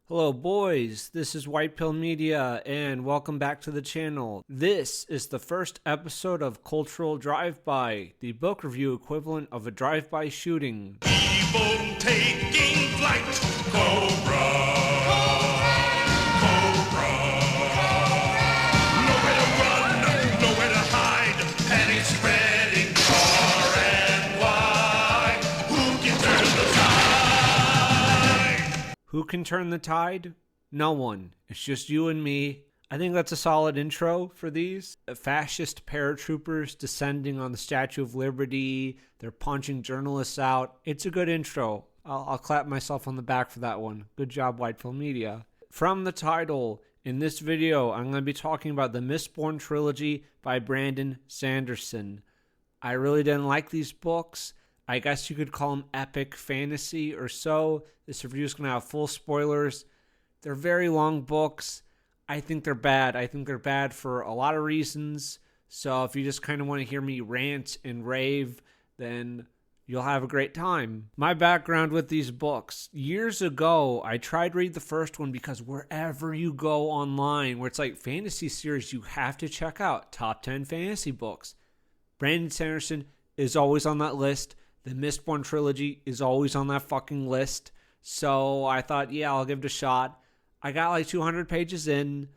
Hello boys, this is White Pill Media and welcome back to the channel. This is the first episode of Cultural Drive-By, the book review equivalent of a drive-by shooting. Evil taking flight, Cobra, Cobra. Nowhere to run, nowhere to hide, panic spreading far and wide. Who can turn the tide? Who can turn the tide? No one. It's just you and me. I think that's a solid intro for these. Fascist paratroopers descending on the Statue of Liberty. They're punching journalists out. It's a good intro. I'll clap myself on the back for that one. Good job, Whitefield Media. From the title, in this video, I'm going to be talking about the Mistborn Trilogy by Brandon Sanderson. I really didn't like these books. I guess you could call them epic fantasy or so. This review is going to have full spoilers. They're very long books. I think they're bad. I think they're bad for a lot of reasons. So if you just kind of want to hear me rant and rave, then you'll have a great time. My background with these books. Years ago, I tried to read the first one because wherever you go online, where it's like fantasy series, you have to check out top 10 fantasy books. Brandon Sanderson is always on that list. The Mistborn Trilogy is always on that fucking list. So I thought, yeah, I'll give it a shot. I got like 200 pages in.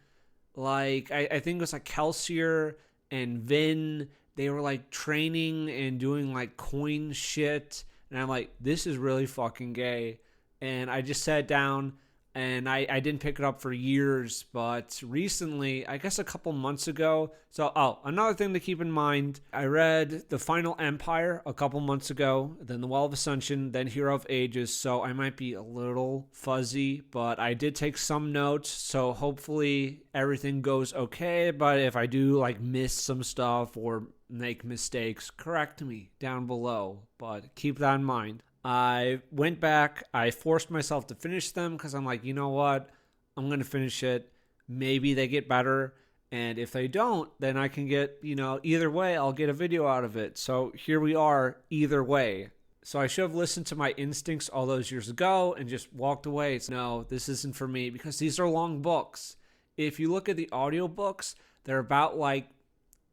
I think it was like Kelsier and Vin. They were like training and doing like coin shit. And I'm like, this is really fucking gay. And I just sat down and I didn't pick it up for years. But recently, I guess a couple months ago. So, another thing to keep in mind. I read The Final Empire a couple months ago. Then The Well of Ascension. Then Hero of Ages. So I might be a little fuzzy. But I did take some notes. So hopefully everything goes okay. But if I do like miss some stuff or make mistakes, correct me down below. But keep that in mind. I went back, I forced myself to finish them because I'm like, you know what? I'm going to finish it. Maybe they get better. And if they don't, then I can get, either way, I'll get a video out of it. So here we are, either way. So I should have listened to my instincts all those years ago and just walked away. No, this isn't for me because these are long books. If you look at the audiobooks, they're about like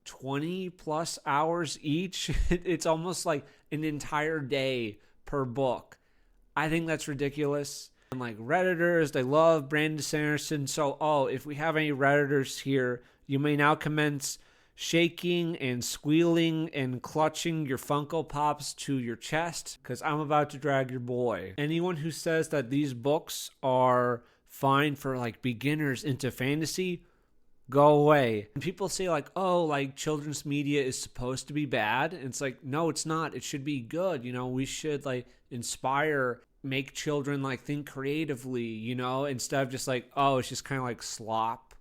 20 plus hours each. It's almost like an entire day per book. I think that's ridiculous. And like Redditors, they love Brandon Sanderson. So, if we have any Redditors here, you may now commence shaking and squealing and clutching your Funko Pops to your chest because I'm about to drag your boy. Anyone who says that these books are fine for like beginners into fantasy, go away. And people say like, children's media is supposed to be bad. And it's like, no, it's not. It should be good. We should like inspire, make children like think creatively, instead of just like, it's just kind of like slop,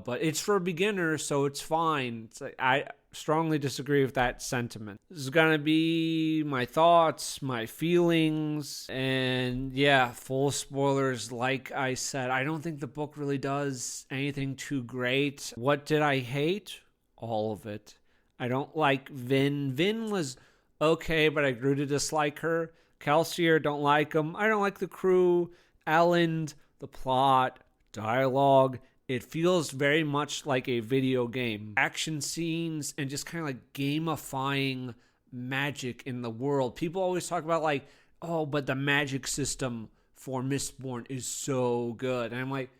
but it's for beginners, so it's fine. It's like, I strongly disagree with that sentiment. This is going to be my thoughts, my feelings, and yeah, full spoilers. Like I said, I don't think the book really does anything too great. What did I hate? All of it. I don't like Vin. Vin was okay, but I grew to dislike her. Kelsier, don't like him. I don't like the crew. Elend, the plot, dialogue. It feels very much like a video game. Action scenes and just kind of like gamifying magic in the world. People always talk about like, but the magic system for Mistborn is so good. And I'm like,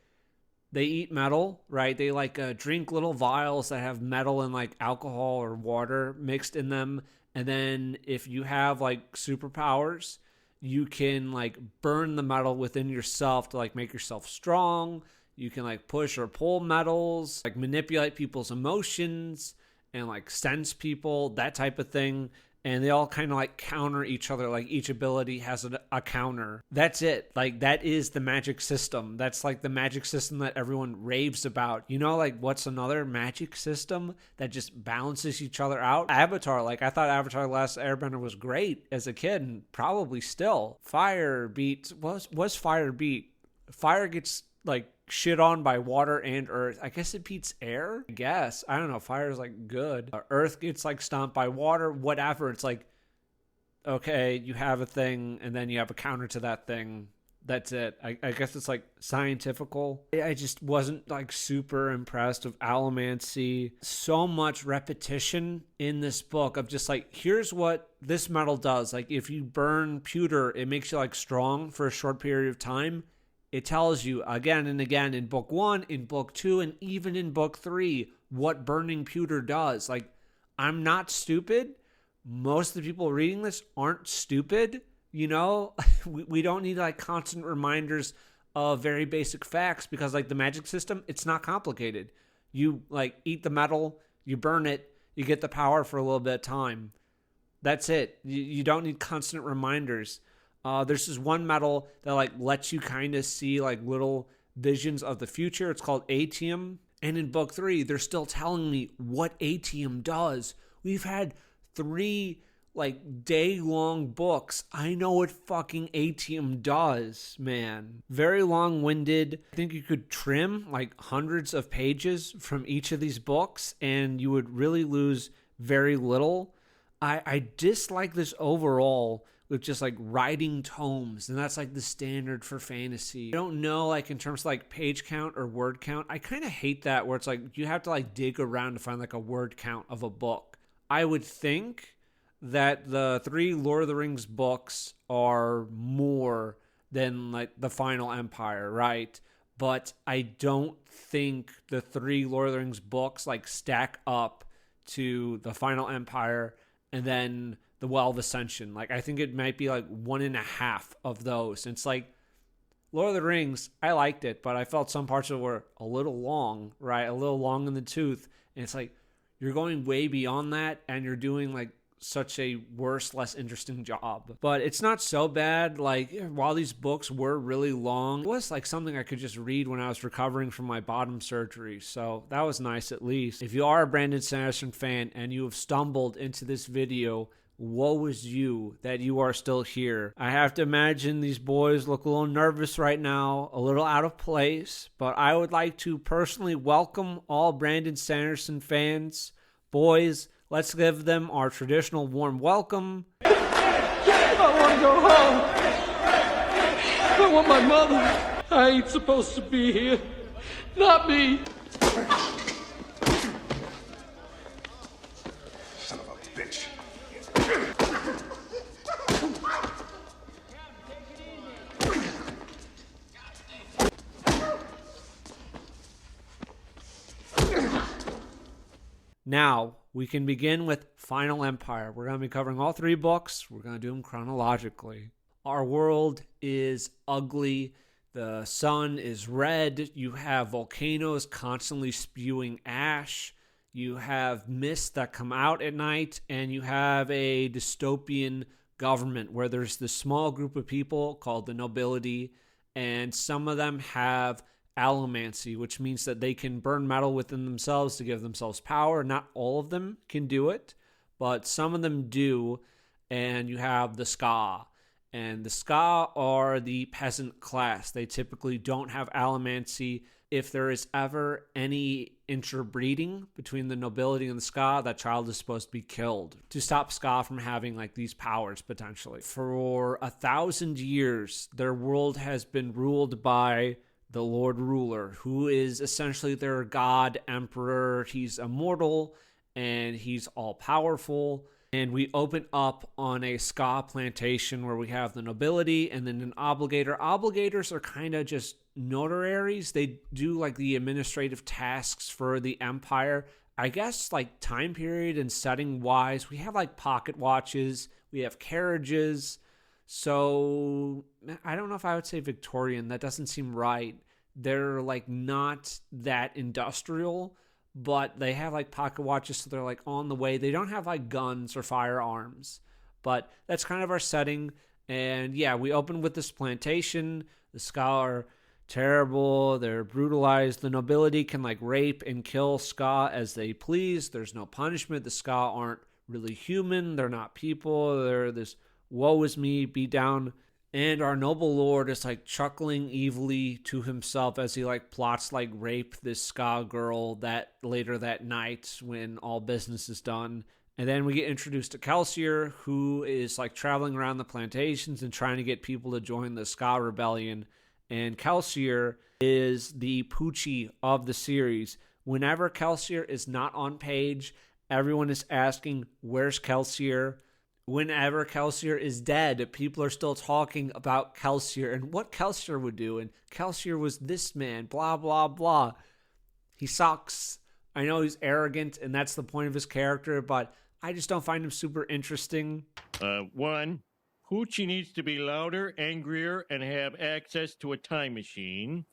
they eat metal, right? They like drink little vials that have metal and like alcohol or water mixed in them. And then if you have like superpowers, you can like burn the metal within yourself to like make yourself strong. You can like push or pull metals, like manipulate people's emotions and like sense people, that type of thing. And they all kind of like counter each other. Like each ability has a counter. That's it. Like that is the magic system. That's like the magic system that everyone raves about. Like what's another magic system that just balances each other out? Avatar. Like I thought Avatar The Last Airbender was great as a kid and probably still. Fire beats. What's fire beat? Fire gets like shit on by water and earth. I guess it beats air. I don't know. Fire is like good. Earth gets like stomped by water. Whatever. It's like, okay, you have a thing and then you have a counter to that thing. That's it. I guess it's like scientifical. I just wasn't like super impressed with allomancy. So much repetition in this book of just like, here's what this metal does. Like if you burn pewter, it makes you like strong for a short period of time. It tells you again and again in book 1, in book 2, and even in book 3 what burning pewter does. Like, I'm not stupid. Most of the people reading this aren't stupid. You know, we don't need like constant reminders of very basic facts because like the magic system, it's not complicated. You like eat the metal, you burn it, you get the power for a little bit of time. That's it. You don't need constant reminders. There's this one metal that like lets you kind of see like little visions of the future. It's called atium. And in book 3, they're still telling me what atium does. We've had 3 like day-long books. I know what fucking atium does, man. Very long-winded. I think you could trim like hundreds of pages from each of these books and you would really lose very little. I dislike this overall with just like writing tomes, and that's like the standard for fantasy. I don't know, like in terms of like page count or word count, I kind of hate that where it's like you have to like dig around to find like a word count of a book. I would think that the 3 Lord of the Rings books are more than like the Final Empire, right? But I don't think the 3 Lord of the Rings books like stack up to the Final Empire and then the Well of Ascension. Like I think it might be like 1.5 of those. And it's like Lord of the Rings, I liked it, but I felt some parts of it were a little long, right? A little long in the tooth. And it's like you're going way beyond that and you're doing like such a worse, less interesting job. But it's not so bad. Like while these books were really long, it was like something I could just read when I was recovering from my bottom surgery. So that was nice at least. If you are a Brandon Sanderson fan and you have stumbled into this video, woe is you that you are still here. I have to imagine these boys look a little nervous right now, a little out of place, but I would like to personally welcome all Brandon Sanderson fans. Boys, let's give them our traditional warm welcome. I want to go home. I want my mother. I ain't supposed to be here. Not me. Son of a bitch. Now, we can begin with Final Empire. We're going to be covering all 3 books. We're going to do them chronologically. Our world is ugly. The sun is red. You have volcanoes constantly spewing ash. You have mists that come out at night. And you have a dystopian government where there's this small group of people called the nobility. And some of them have allomancy, which means that they can burn metal within themselves to give themselves power. Not all of them can do it, but some of them do. And you have the Ska. And the Ska are the peasant class. They typically don't have allomancy. If there is ever any interbreeding between the nobility and the Ska, that child is supposed to be killed to stop Ska from having like these powers potentially. For 1,000 years, their world has been ruled by the Lord Ruler, who is essentially their god emperor. He's immortal and he's all powerful. And we open up on a Ska plantation where we have the nobility and then an obligator. Obligators are kind of just notaries. They do like the administrative tasks for the empire. I guess like time period and setting wise, we have like pocket watches, we have carriages. So I don't know if I would say Victorian. That doesn't seem right. They're like not that industrial, but they have like pocket watches, so they're like on the way. They don't have like guns or firearms, but that's kind of our setting. And yeah, we open with this plantation. The Ska are terrible. They're brutalized. The nobility can like rape and kill Ska as they please. There's no punishment. The Ska aren't really human. They're not people. They're this woe is me, beat down. And our noble lord is like chuckling evilly to himself as he like plots like rape this Ska girl that later that night when all business is done. And then we get introduced to Kelsier, who is like traveling around the plantations and trying to get people to join the Ska Rebellion. And Kelsier is the Poochie of the series. Whenever Kelsier is not on page, everyone is asking, where's Kelsier? Whenever Kelsier is dead, people are still talking about Kelsier and what Kelsier would do. And Kelsier was this man, blah, blah, blah. He sucks. I know he's arrogant, and that's the point of his character, but I just don't find him super interesting. 1. Poochie needs to be louder, angrier, and have access to a time machine.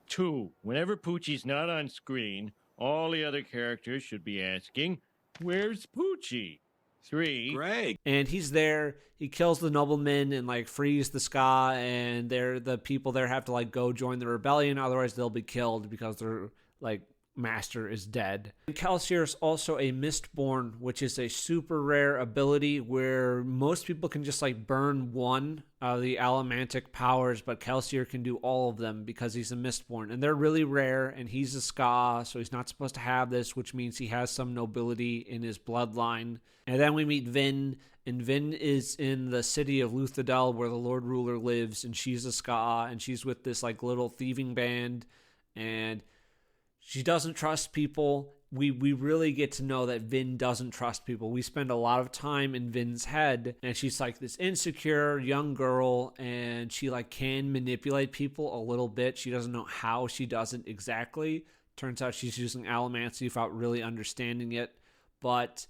2. Whenever Poochie's not on screen, all the other characters should be asking, where's Poochie? 3. Greg. And he's there. He kills the noblemen and like frees the Ska, and the people there have to like go join the rebellion. Otherwise, they'll be killed because their like master is dead. And Kelsier is also a Mistborn, which is a super rare ability where most people can just like burn one of the allomantic powers, but Kelsier can do all of them because he's a Mistborn, and they're really rare. And he's a Ska, so he's not supposed to have this, which means he has some nobility in his bloodline. And then we meet Vin, and Vin is in the city of Luthadel where the Lord Ruler lives, and she's a Ska, and she's with this like little thieving band, and she doesn't trust people. We really get to know that Vin doesn't trust people. We spend a lot of time in Vin's head, and she's like this insecure young girl, and she like can manipulate people a little bit. She doesn't know how she does it exactly. Turns out she's using allomancy without really understanding it. But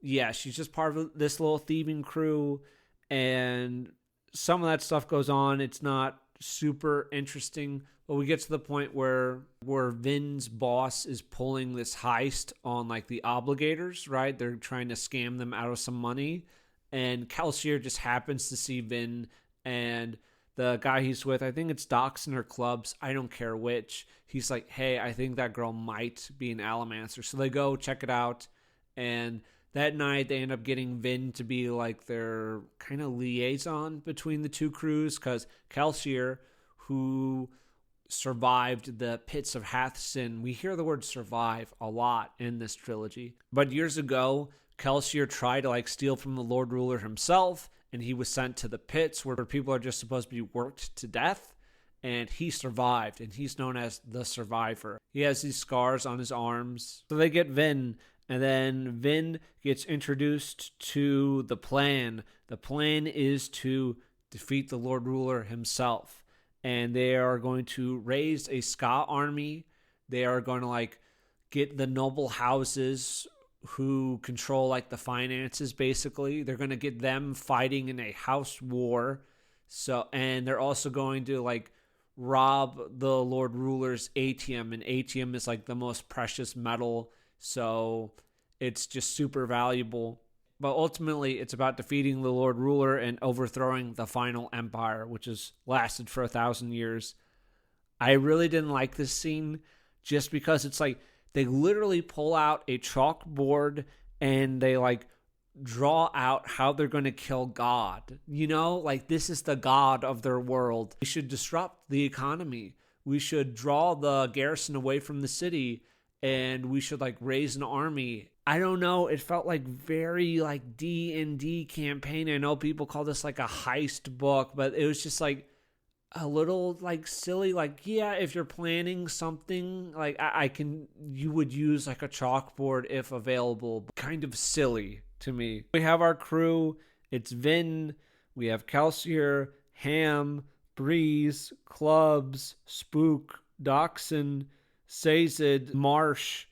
yeah, she's just part of this little thieving crew, and some of that stuff goes on. It's not super interesting, but we get to the point where Vin's boss is pulling this heist on like the obligators, right? They're trying to scam them out of some money, and Kelsier just happens to see Vin, and the guy he's with, I think it's Dachshund or Clubs, I don't care which, he's like, hey, I think that girl might be an Allomancer. So they go check it out, and that night they end up getting Vin to be like their kind of liaison between the two crews, because Kelsier, who survived the pits of Hathsin. We hear the word survive a lot in this trilogy. But years ago, Kelsier tried to like steal from the Lord Ruler himself, and he was sent to the pits where people are just supposed to be worked to death. And he survived, and he's known as the Survivor. He has these scars on his arms. So they get Vin, and then Vin gets introduced to the plan. The plan is to defeat the Lord Ruler himself. And they are going to raise a Ska army. They are going to like get the noble houses who control like the finances, basically. They're going to get them fighting in a house war. And they're also going to like rob the Lord Ruler's atium, and atium is like the most precious metal, so it's just super valuable. But ultimately, it's about defeating the Lord Ruler and overthrowing the final empire, which has lasted for 1,000 years. I really didn't like this scene just because it's like they literally pull out a chalkboard and they like draw out how they're going to kill God. You know, like this is the God of their world. We should disrupt the economy. We should draw the garrison away from the city, and we should like raise an army. I don't know. It felt like very like D&D campaign. I know people call this like a heist book, but it was just like a little like silly. Like, yeah, if you're planning something, like you would use like a chalkboard if available. But kind of silly to me. We have our crew. It's Vin. We have Kelsier, Ham, Breeze, Clubs, Spook, Dachshund, Sazed, Marsh.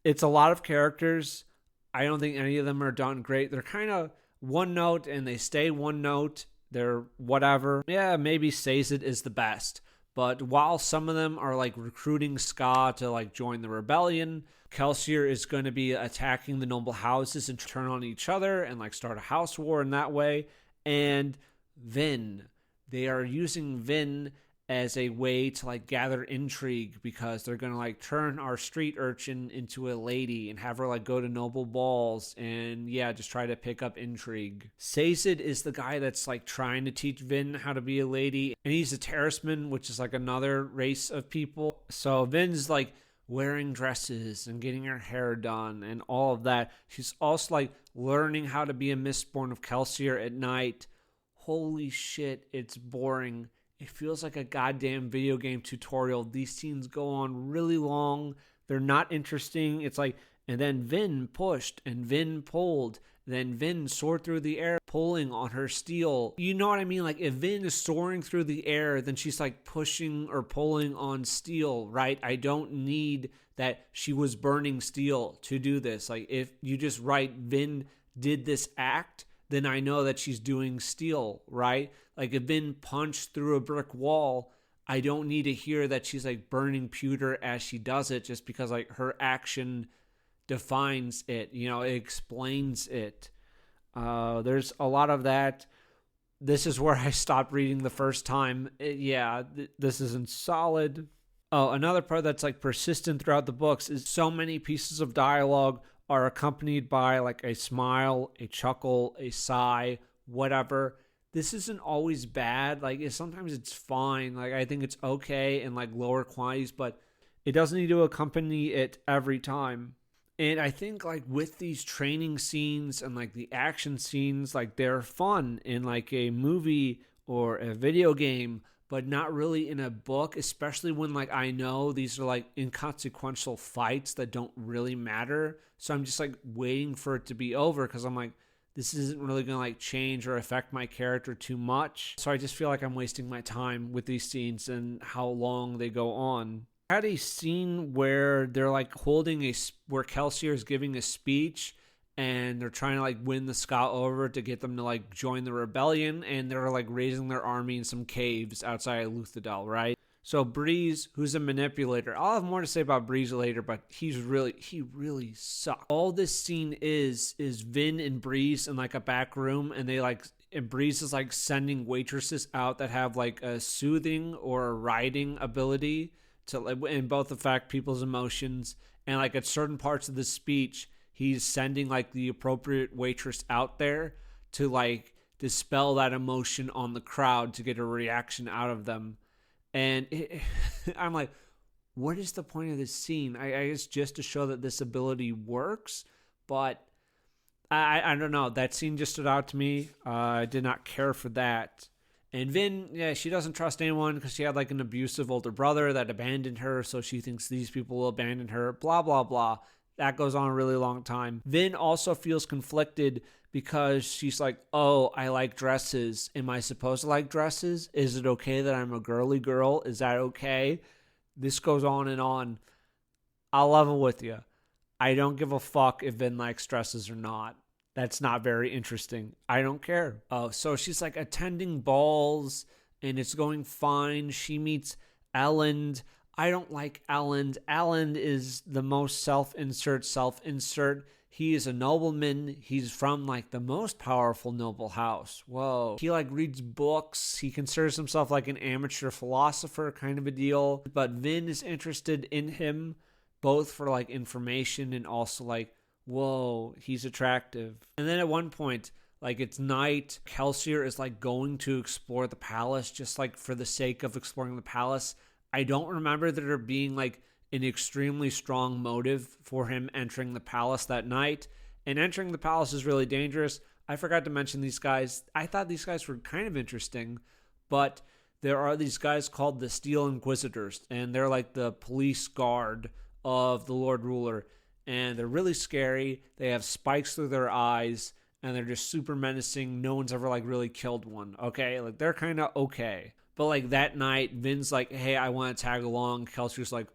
It's a lot of characters. I don't think any of them are done great. They're kind of one note, and they stay one note. They're whatever. Yeah, maybe Sazed is the best. But while some of them are like recruiting Ska to like join the rebellion, Kelsier is going to be attacking the noble houses and turn on each other and like start a house war in that way. And Vin, they are using Vin as a way to like gather intrigue, because they're going to like turn our street urchin into a lady and have her like go to noble balls and yeah, just try to pick up intrigue. Sazed is the guy that's like trying to teach Vin how to be a lady, and he's a terraceman, which is like another race of people. So Vin's like wearing dresses and getting her hair done and all of that. She's also like learning how to be a Mistborn of Kelsier at night. Holy shit, it's boring. It feels like a goddamn video game tutorial. These scenes go on really long. They're not interesting. It's like, and then Vin pushed and Vin pulled. Then Vin soared through the air, pulling on her steel. You know what I mean? Like, if Vin is soaring through the air, then she's like pushing or pulling on steel, right? I don't need that she was burning steel to do this. Like, if you just write Vin did this act, then I know that she's doing steel, right? Like, if Vin punched through a brick wall, I don't need to hear that she's like burning pewter as she does it, just because like her action defines it, you know, it explains it. There's a lot of that. This is where I stopped reading the first time. This isn't solid. Oh, another part that's like persistent throughout the books is so many pieces of dialogue are accompanied by like a smile, a chuckle, a sigh, whatever. This isn't always bad. Like, sometimes it's fine. Like, I think it's okay in like lower quantities, but it doesn't need to accompany it every time. And I think like with these training scenes and like the action scenes, like they're fun in like a movie or a video game, but not really in a book, especially when like I know these are like inconsequential fights that don't really matter. So I'm just like waiting for it to be over because I'm like, this isn't really going to like change or affect my character too much. So I just feel like I'm wasting my time with these scenes and how long they go on. I had a scene where they're like where Kelsier is giving a speech and they're trying to like win the Scott over to get them to like join the rebellion, and they're like raising their army in some caves outside of Luthadel, right? So Breeze, who's a manipulator, I'll have more to say about Breeze later, but he really sucks. All this scene is Vin and Breeze in like a back room, and Breeze is like sending waitresses out that have like a soothing or a riding ability to and both affect people's emotions. And like at certain parts of the speech, he's sending like the appropriate waitress out there to like dispel that emotion on the crowd to get a reaction out of them. And I'm like, what is the point of this scene? I guess just to show that this ability works, but I don't know. That scene just stood out to me. I did not care for that. And Vin, she doesn't trust anyone because she had like an abusive older brother that abandoned her, so she thinks these people will abandon her, blah, blah, blah. That goes on a really long time. Vin also feels conflicted because she's like, oh, I like dresses. Am I supposed to like dresses? Is it okay that I'm a girly girl? Is that okay? This goes on and on. I'll level with you. I don't give a fuck if Vin likes dresses or not. That's not very interesting. I don't care. Oh, so she's like attending balls and it's going fine. She meets Elend. I don't like Elend. Elend is the most self-insert. He is a nobleman. He's from like the most powerful noble house. Whoa. He like reads books. He considers himself like an amateur philosopher kind of a deal. But Vin is interested in him both for like information and also like, whoa, he's attractive. And then at one point, like it's night, Kelsier is like going to explore the palace just like for the sake of exploring the palace. I don't remember there being like an extremely strong motive for him entering the palace that night. And entering the palace is really dangerous. I forgot to mention these guys. I thought these guys were kind of interesting, but there are these guys called the Steel Inquisitors, and they're like the police guard of the Lord Ruler. And they're really scary. They have spikes through their eyes, and they're just super menacing. No one's ever like really killed one, okay? Like they're kind of okay. But like that night, Vin's like, hey, I want to tag along. Kelsey's like,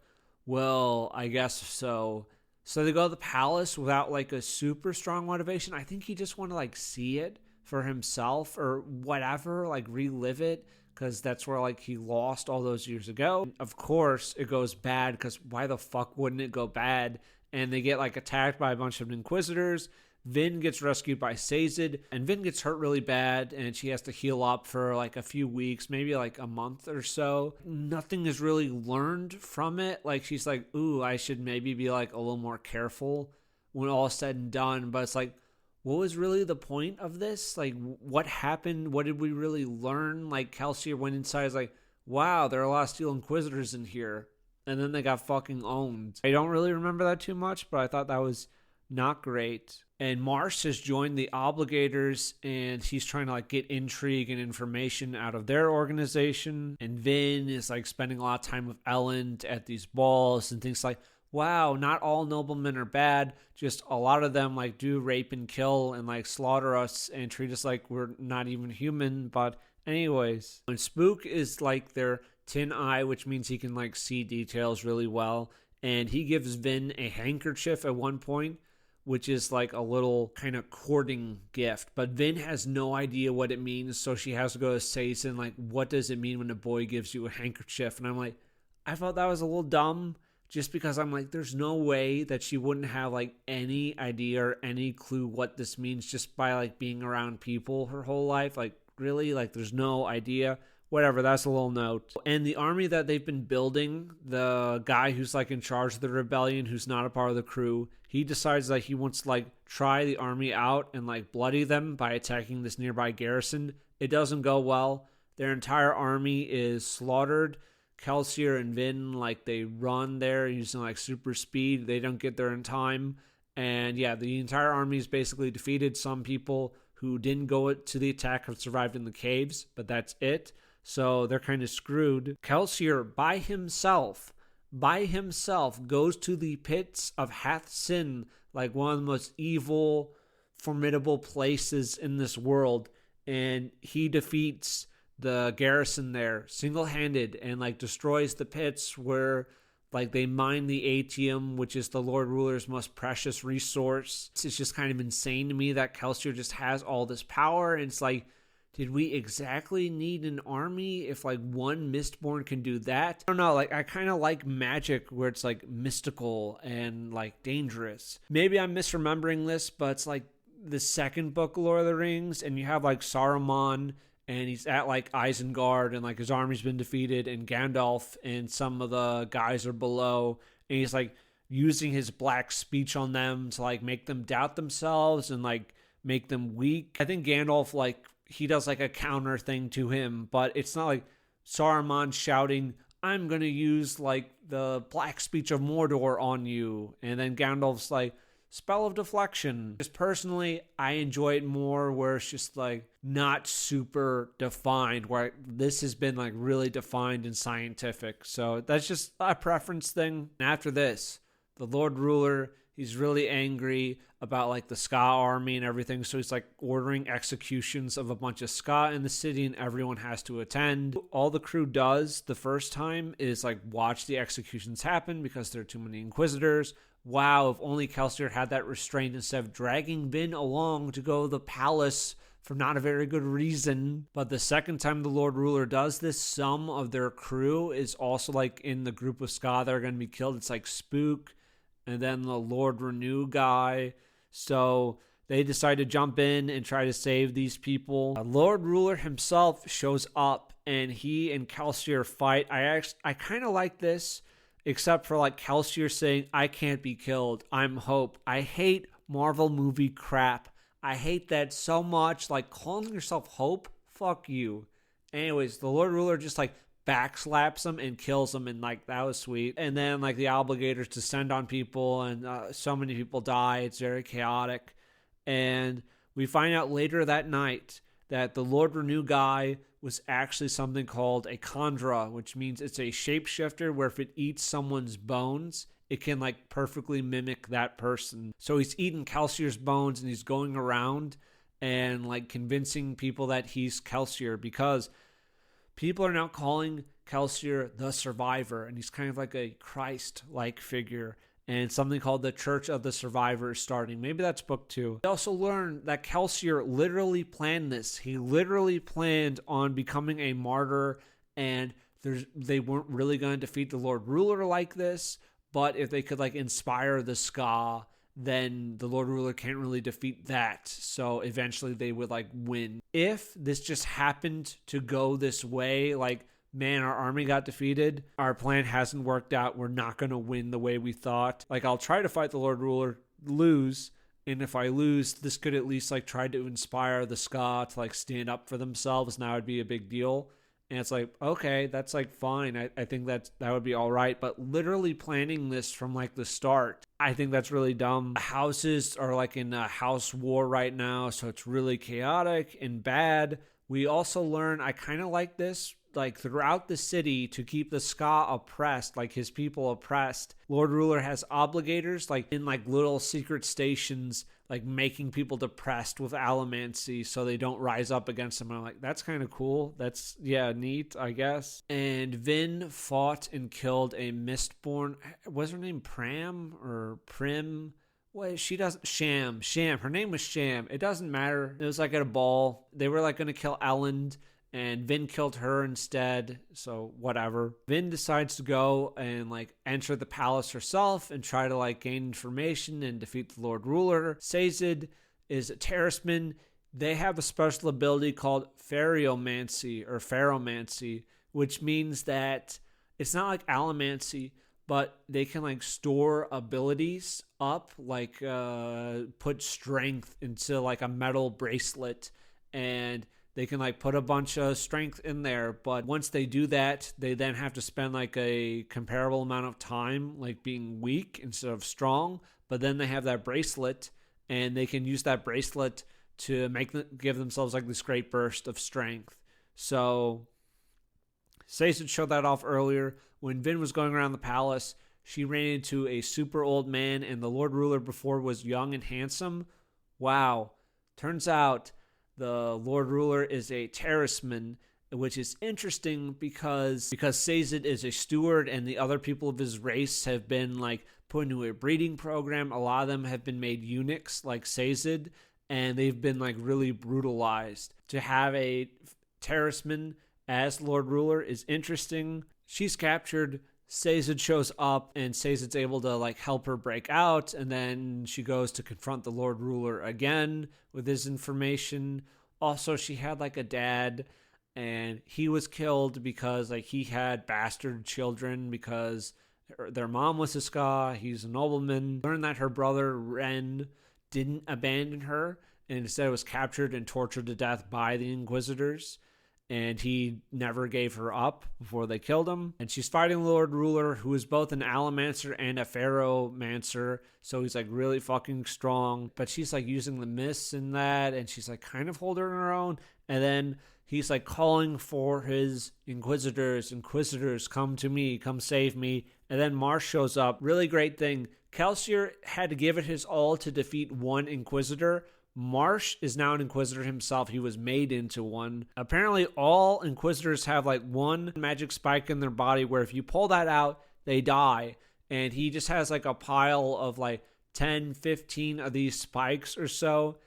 well, I guess so. So they go to the palace without like a super strong motivation. I think he just wanted to like see it for himself or whatever, like relive it, because that's where like he lost all those years ago. Of course, it goes bad because why the fuck wouldn't it go bad? And they get like attacked by a bunch of Inquisitors. Vin gets rescued by Sazed, and Vin gets hurt really bad, and she has to heal up for like a few weeks, maybe like a month or so. Nothing is really learned from it. Like she's like, ooh, I should maybe be like a little more careful when all is said and done. But it's like, what was really the point of this? Like, what happened? What did we really learn? Like Kelsier went inside, is like, wow, there are a lot of Steel Inquisitors in here. And then they got fucking owned. I don't really remember that too much, but I thought that was not great. And Mars has joined the Obligators, and he's trying to like get intrigue and information out of their organization. And Vin is like spending a lot of time with Ellen at these balls and things like, wow, not all noblemen are bad. Just a lot of them like do rape and kill and like slaughter us and treat us like we're not even human. But anyways, and Spook is like their tin eye, which means he can like see details really well. And he gives Vin a handkerchief at one point, which is like a little kind of courting gift. But Vin has no idea what it means, so she has to go to Sazin, like, what does it mean when a boy gives you a handkerchief? And I'm like, I thought that was a little dumb, just because I'm like, there's no way that she wouldn't have like any idea or any clue what this means just by like being around people her whole life. Like, really? Like, there's no idea. Whatever, that's a little note. And the army that they've been building, the guy who's like in charge of the rebellion, who's not a part of the crew, he decides that he wants to like try the army out and like bloody them by attacking this nearby garrison. It doesn't go well. Their entire army is slaughtered. Kelsier and Vin, like, they run there using like super speed. They don't get there in time. And yeah, the entire army is basically defeated. Some people who didn't go to the attack have survived in the caves, but that's it. So they're kind of screwed. Kelsier, by himself, goes to the pits of Hath Sin, like one of the most evil, formidable places in this world. And he defeats the garrison there single-handed and like destroys the pits where like they mine the atium, which is the Lord Ruler's most precious resource. It's just kind of insane to me that Kelsier just has all this power. And it's like, did we exactly need an army if like one Mistborn can do that? I don't know, like I kind of like magic where it's like mystical and like dangerous. Maybe I'm misremembering this, but it's like the second book of Lord of the Rings, and you have like Saruman, and he's at like Isengard, and like his army's been defeated, and Gandalf and some of the guys are below, and he's like using his black speech on them to like make them doubt themselves and like make them weak. I think Gandalf, like, he does like a counter thing to him, but it's not like Saruman shouting, I'm going to use like the black speech of Mordor on you. And then Gandalf's like, spell of deflection. Just personally, I enjoy it more where it's just like not super defined, where this has been like really defined and scientific. So that's just a preference thing. And after this, the Lord Ruler, he's really angry about like the Ska army and everything. So he's like ordering executions of a bunch of Ska in the city, and everyone has to attend. All the crew does the first time is like watch the executions happen because there are too many Inquisitors. Wow, if only Kelsier had that restraint instead of dragging Vin along to go to the palace for not a very good reason. But the second time the Lord Ruler does this, some of their crew is also like in the group of Ska that are going to be killed. It's like Spook and then the Lord Renew guy. So they decide to jump in and try to save these people. Lord Ruler himself shows up, and he and Kelsier fight. I kind of like this, except for like Kelsier saying, I can't be killed, I'm Hope. I hate Marvel movie crap. I hate that so much. Like, calling yourself Hope? Fuck you. Anyways, the Lord Ruler just like backslaps him and kills him, and like that was sweet. And then like the Obligators descend on people, and so many people die. It's very chaotic. And we find out later that night that the Lord Renew guy was actually something called a Kandra, which means it's a shapeshifter where if it eats someone's bones, it can like perfectly mimic that person. So he's eating Kelsier's bones, and he's going around and like convincing people that he's Kelsier, because people are now calling Kelsier the Survivor, and he's kind of like a Christ-like figure. And something called the Church of the Survivor is starting. Maybe that's book 2. We also learned that Kelsier literally planned this. He literally planned on becoming a martyr, and they weren't really going to defeat the Lord Ruler like this, but if they could like inspire the Ska, then the Lord Ruler can't really defeat that. So eventually they would like win. If this just happened to go this way, like, man, our army got defeated, our plan hasn't worked out, we're not going to win the way we thought. Like, I'll try to fight the Lord Ruler, lose, and if I lose, this could at least like try to inspire the Ska to like stand up for themselves, and that would be a big deal. And it's like, okay, that's like fine. I think that would be all right. But literally planning this from like the start, I think that's really dumb. The houses are like in a house war right now, so it's really chaotic and bad. We also learn, I kind of like this, like throughout the city to keep the Ska oppressed, like his people oppressed. Lord Ruler has obligators, like in like little secret stations, like making people depressed with allomancy so they don't rise up against them. And I'm like, that's kind of cool. That's, yeah, neat, I guess. And Vin fought and killed a Mistborn. Was her name Pram or Prim? Well, she doesn't. Sham. Her name was Sham. It doesn't matter. It was like at a ball. They were like going to kill Elend, and Vin killed her instead, so whatever. Vin decides to go and like enter the palace herself and try to like gain information and defeat the Lord Ruler. Sazed is a terraceman. They have a special ability called Pharomancy, which means that it's not like allomancy, but they can like store abilities up, like put strength into like a metal bracelet, and they can like put a bunch of strength in there. But once they do that, they then have to spend like a comparable amount of time like being weak instead of strong. But then they have that bracelet, and they can use that bracelet to give themselves like this great burst of strength. So Sazed showed that off earlier. When Vin was going around the palace, she ran into a super old man, and the Lord Ruler before was young and handsome. Wow. Turns out the Lord Ruler is a terraceman, which is interesting because Sazed is a steward and the other people of his race have been like put into a breeding program. A lot of them have been made eunuchs like Sazed, and they've been like really brutalized. To have a terraceman as Lord Ruler is interesting. She's captured. Sazed shows up, and Sazed's able to like help her break out, and then she goes to confront the Lord Ruler again with his information. Also, she had like a dad, and he was killed because like he had bastard children because their mom was a Ska. He's a nobleman. Learned that her brother Ren didn't abandon her, and instead was captured and tortured to death by the Inquisitors. And he never gave her up before they killed him. And she's fighting Lord Ruler, who is both an Allomancer and a Pharomancer. So he's like really fucking strong. But she's like using the mists in that, and she's like kind of holding her own. And then he's like calling for his Inquisitors. Inquisitors, come to me, come save me. And then Marsh shows up. Really great thing. Kelsier had to give it his all to defeat one Inquisitor. Marsh is now an Inquisitor himself. He was made into one. Apparently, all Inquisitors have like one magic spike in their body where if you pull that out, they die. And he just has like a pile of like 10, 15 of these spikes or so.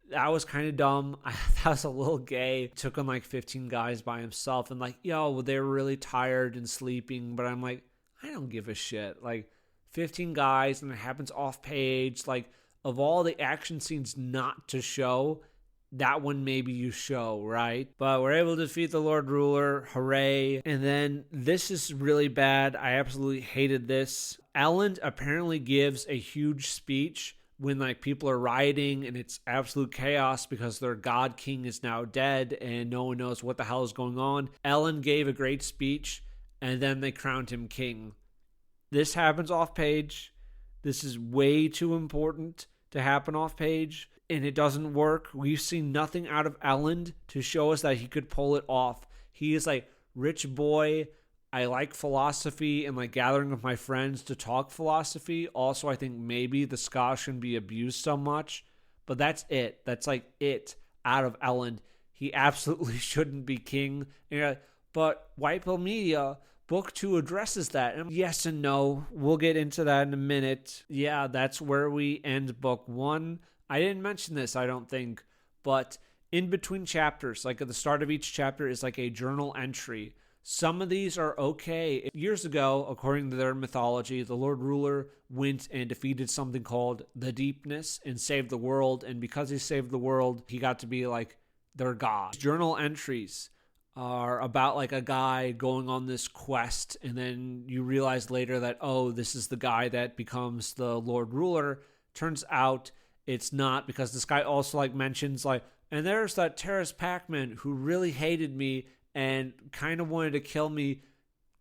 That was kind of dumb. That was a little gay. Took on like 15 guys by himself and like, yo, they were really tired and sleeping. But I'm like, I don't give a shit. Like 15 guys, and it happens off page. Like, of all the action scenes not to show, that one maybe you show, right? But we're able to defeat the Lord Ruler. Hooray. And then this is really bad. I absolutely hated this. Elend apparently gives a huge speech when like people are rioting and it's absolute chaos because their god king is now dead and no one knows what the hell is going on. Elend gave a great speech and then they crowned him king. This happens off page. This is way too important to happen off page, and it doesn't work. We've seen nothing out of Elend to show us that he could pull it off. He is like, rich boy, I like philosophy and like gathering with my friends to talk philosophy. Also, I think maybe the Ska shouldn't be abused so much, but that's it. That's like it out of Elend. He absolutely shouldn't be king. And you're like, but White Pill Media Book 2 addresses that. And yes and no. We'll get into that in a minute. Yeah, that's where we end Book 1. I didn't mention this, I don't think, but in between chapters, like at the start of each chapter is like a journal entry. Some of these are okay. Years ago, according to their mythology, the Lord Ruler went and defeated something called the Deepness and saved the world. And because he saved the world, he got to be like their god. Journal entries are about like a guy going on this quest, and then you realize later that, oh, this is the guy that becomes the Lord Ruler. Turns out it's not, because this guy also like mentions like, and there's that Terrace Pac-Man who really hated me, and kind of wanted to kill me.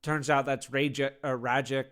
Turns out that's Rajik,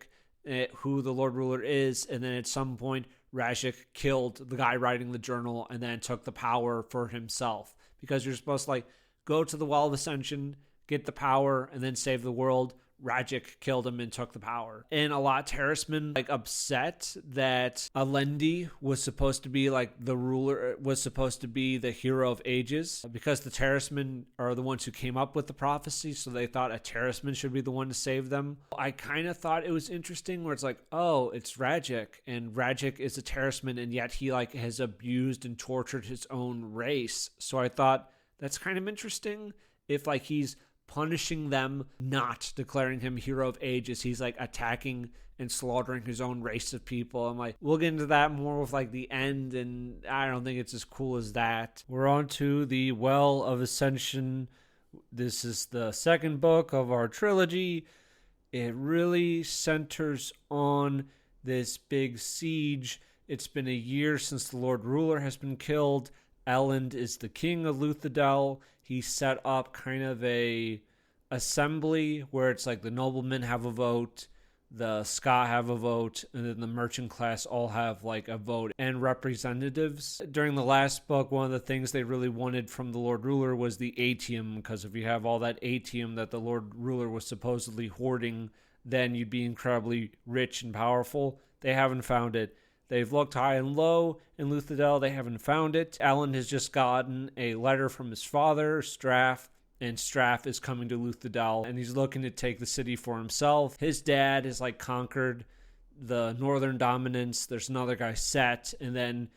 who the Lord Ruler is. And then at some point, Rajik killed the guy writing the journal and then took the power for himself. Because you're supposed to like go to the Well of Ascension, get the power, and then save the world. Rajik killed him and took the power. And a lot of Terracemen like upset that Alendi was supposed to be like the ruler, was supposed to be the hero of ages, because the Terracemen are the ones who came up with the prophecy, so they thought a Terraceman should be the one to save them. I kind of thought it was interesting where it's like, oh, it's Rajik, and Rajik is a Terraceman, and yet he like has abused and tortured his own race. So I thought that's kind of interesting if like he's punishing them, not declaring him hero of ages. He's like attacking and slaughtering his own race of people. I'm like, we'll get into that more with like the end, and I don't think it's as cool as that. We're on to the Well of Ascension. This is the second book of our trilogy. It really centers on this big siege. It's been a year since the Lord Ruler has been killed. Elend is the king of Luthadel. He set up kind of a assembly where it's like the noblemen have a vote, the ska have a vote, and then the merchant class all have like a vote and representatives. During the last book, one of the things they really wanted from the Lord Ruler was the atium, because if you have all that atium that the Lord Ruler was supposedly hoarding, then you'd be incredibly rich and powerful. They haven't found it. They've looked high and low in Luthadel. They haven't found it. Alan has just gotten a letter from his father, Straff, and Straff is coming to Luthadel, and he's looking to take the city for himself. His dad has like conquered the northern dominance. There's another guy, Set, and then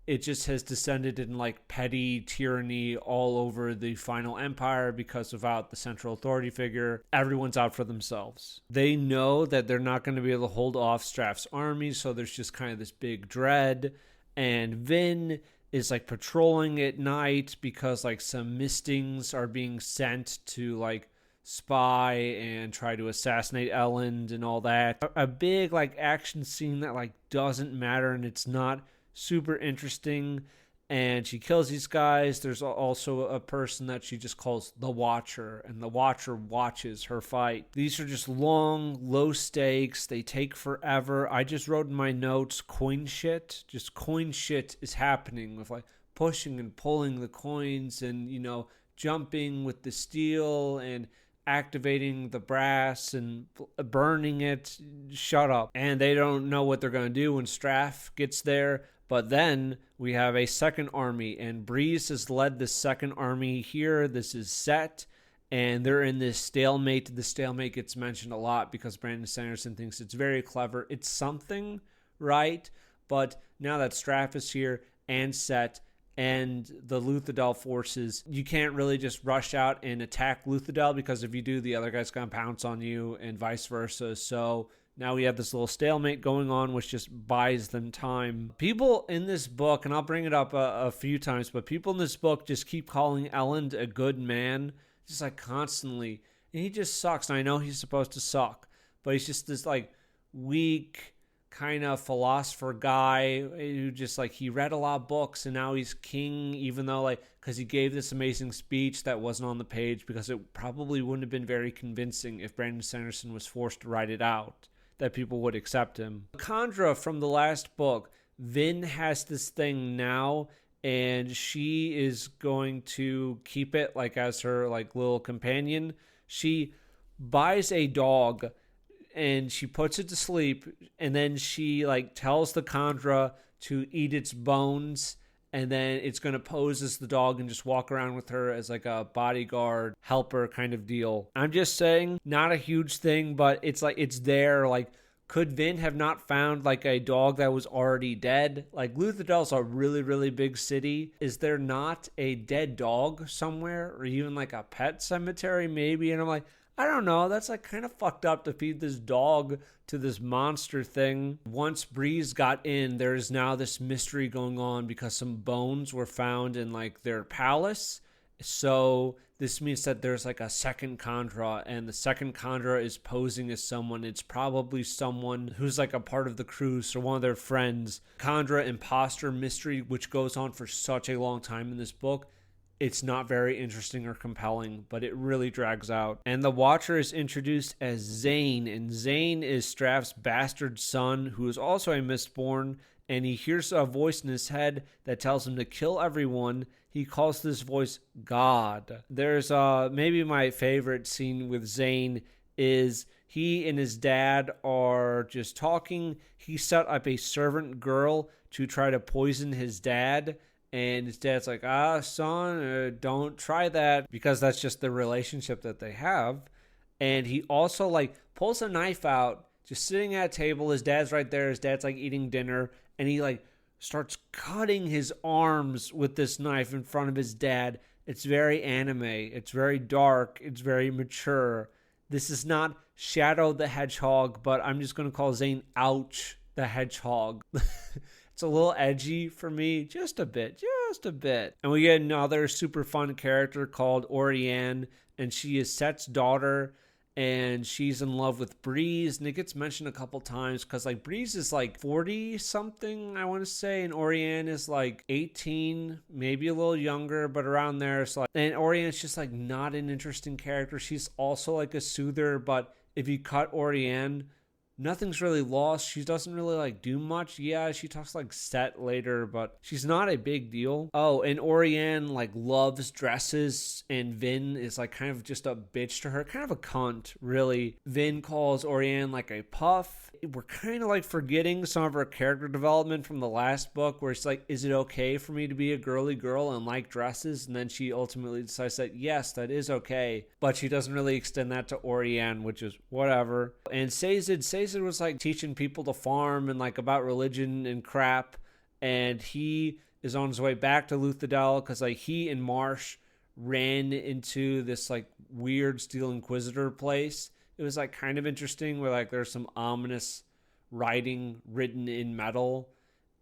it just has descended in like petty tyranny all over the final empire, because without the central authority figure, everyone's out for themselves. They know that they're not going to be able to hold off Straff's army, so there's just kind of this big dread. And Vin is like patrolling at night because like some mistings are being sent to like spy and try to assassinate Elend and all that. A big like action scene that like doesn't matter, and it's not super interesting, and she kills these guys. There's also a person that she just calls the Watcher, and the Watcher watches her fight. These are just long, low stakes. They take forever. I just wrote in my notes, coin shit. Just coin shit is happening with like pushing and pulling the coins, and you know, jumping with the steel and activating the brass and burning it. Shut up. And they don't know what they're going to do when Straff gets there. But then we have a second army, and Breeze has led the second army here. This is Set, and they're in this stalemate. The stalemate gets mentioned a lot because Brandon Sanderson thinks it's very clever. It's something, right? But now that Straff is here and Set and the Luthadel forces, you can't really just rush out and attack Luthadel, because if you do, the other guy's going to pounce on you and vice versa. So now we have this little stalemate going on, which just buys them time. People in this book, and I'll bring it up a few times, but people in this book just keep calling Elend a good man, just like constantly. And he just sucks. And I know he's supposed to suck, but he's just this like weak kind of philosopher guy who just like, he read a lot of books and now he's king, even though like, because he gave this amazing speech that wasn't on the page, because it probably wouldn't have been very convincing if Brandon Sanderson was forced to write it out, that people would accept him. Kandra from the last book, Vin has this thing now, and she is going to keep it like as her like little companion. She buys a dog and she puts it to sleep, and then she like tells the Kandra to eat its bones, and then it's going to pose as the dog and just walk around with her as like a bodyguard helper kind of deal. I'm just saying, not a huge thing, but it's like, it's there. Like, could Vin have not found like a dog that was already dead? Like, Luthadel's a really, really big city. Is there not a dead dog somewhere, or even like a pet cemetery maybe? And I'm like, I don't know. That's like kind of fucked up to feed this dog to this monster thing. Once Breeze got in, there is now this mystery going on because some bones were found in like their palace. So this means that there's like a second Kandra, and the second Kandra is posing as someone. It's probably someone who's like a part of the crew, so one of their friends. Kandra imposter mystery, which goes on for such a long time in this book. it's not very interesting or compelling, but it really drags out. And the Watcher is introduced as Zane, and Zane is Straff's bastard son, who is also a Mistborn, and he hears a voice in his head that tells him to kill everyone. He calls this voice God. There's maybe my favorite scene with Zane is he and his dad are just talking. He set up a servant girl to try to poison his dad. And his dad's like, son, don't try that, because that's just the relationship that they have. And he also like pulls a knife out, just sitting at a table. His dad's right there. His dad's like eating dinner. And he like starts cutting his arms with this knife in front of his dad. It's very anime. It's very dark. It's very mature. This is not Shadow the Hedgehog, but I'm just going to call Zane Ouch the Hedgehog. It's a little edgy for me, just a bit. And we get another super fun character called Orianne, and she is Set's daughter, and she's in love with Breeze, and it gets mentioned a couple times because like Breeze is like 40 something, I want to say, and Orianne is like 18, maybe a little younger, but around there. So and Orianne's just like not an interesting character. She's also like a soother, but if you cut Orianne, nothing's really lost. She doesn't really like do much. Yeah, she talks like Set later, but she's not a big deal. Oh, and Orianne like loves dresses, and Vin is like kind of just a bitch to her, kind of a cunt, really. Vin calls Orianne like a puff. We're kind of like forgetting some of her character development from the last book, where it's like, is it okay for me to be a girly girl and like dresses? And then she ultimately decides that yes, that is okay, but she doesn't really extend that to Orianne, which is whatever. And Sazed was like teaching people to farm and like about religion and crap, and he is on his way back to Luthadel because like he and Marsh ran into this like weird Steel Inquisitor place. It was like kind of interesting, where like there's some ominous writing written in metal,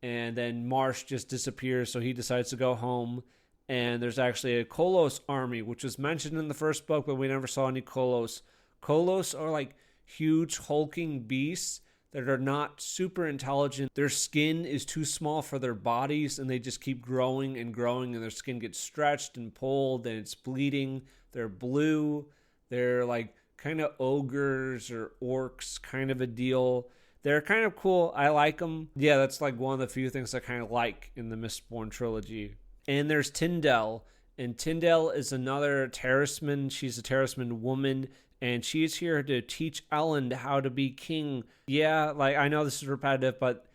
and then Marsh just disappears, so he decides to go home. And there's actually a Kolos army, which was mentioned in the first book, but we never saw any Kolos. Kolos are like huge hulking beasts that are not super intelligent. Their skin is too small for their bodies, and they just keep growing and growing, and their skin gets stretched and pulled, and it's bleeding. They're blue. They're like kind of ogres or orcs kind of a deal. They're kind of cool. I like them. Yeah, that's like one of the few things I kind of like in the Mistborn trilogy. And there's Tyndale. And Tyndale is another Terraceman. She's a Terraceman woman, and she's here to teach Elend how to be king. Yeah, like I know this is repetitive, but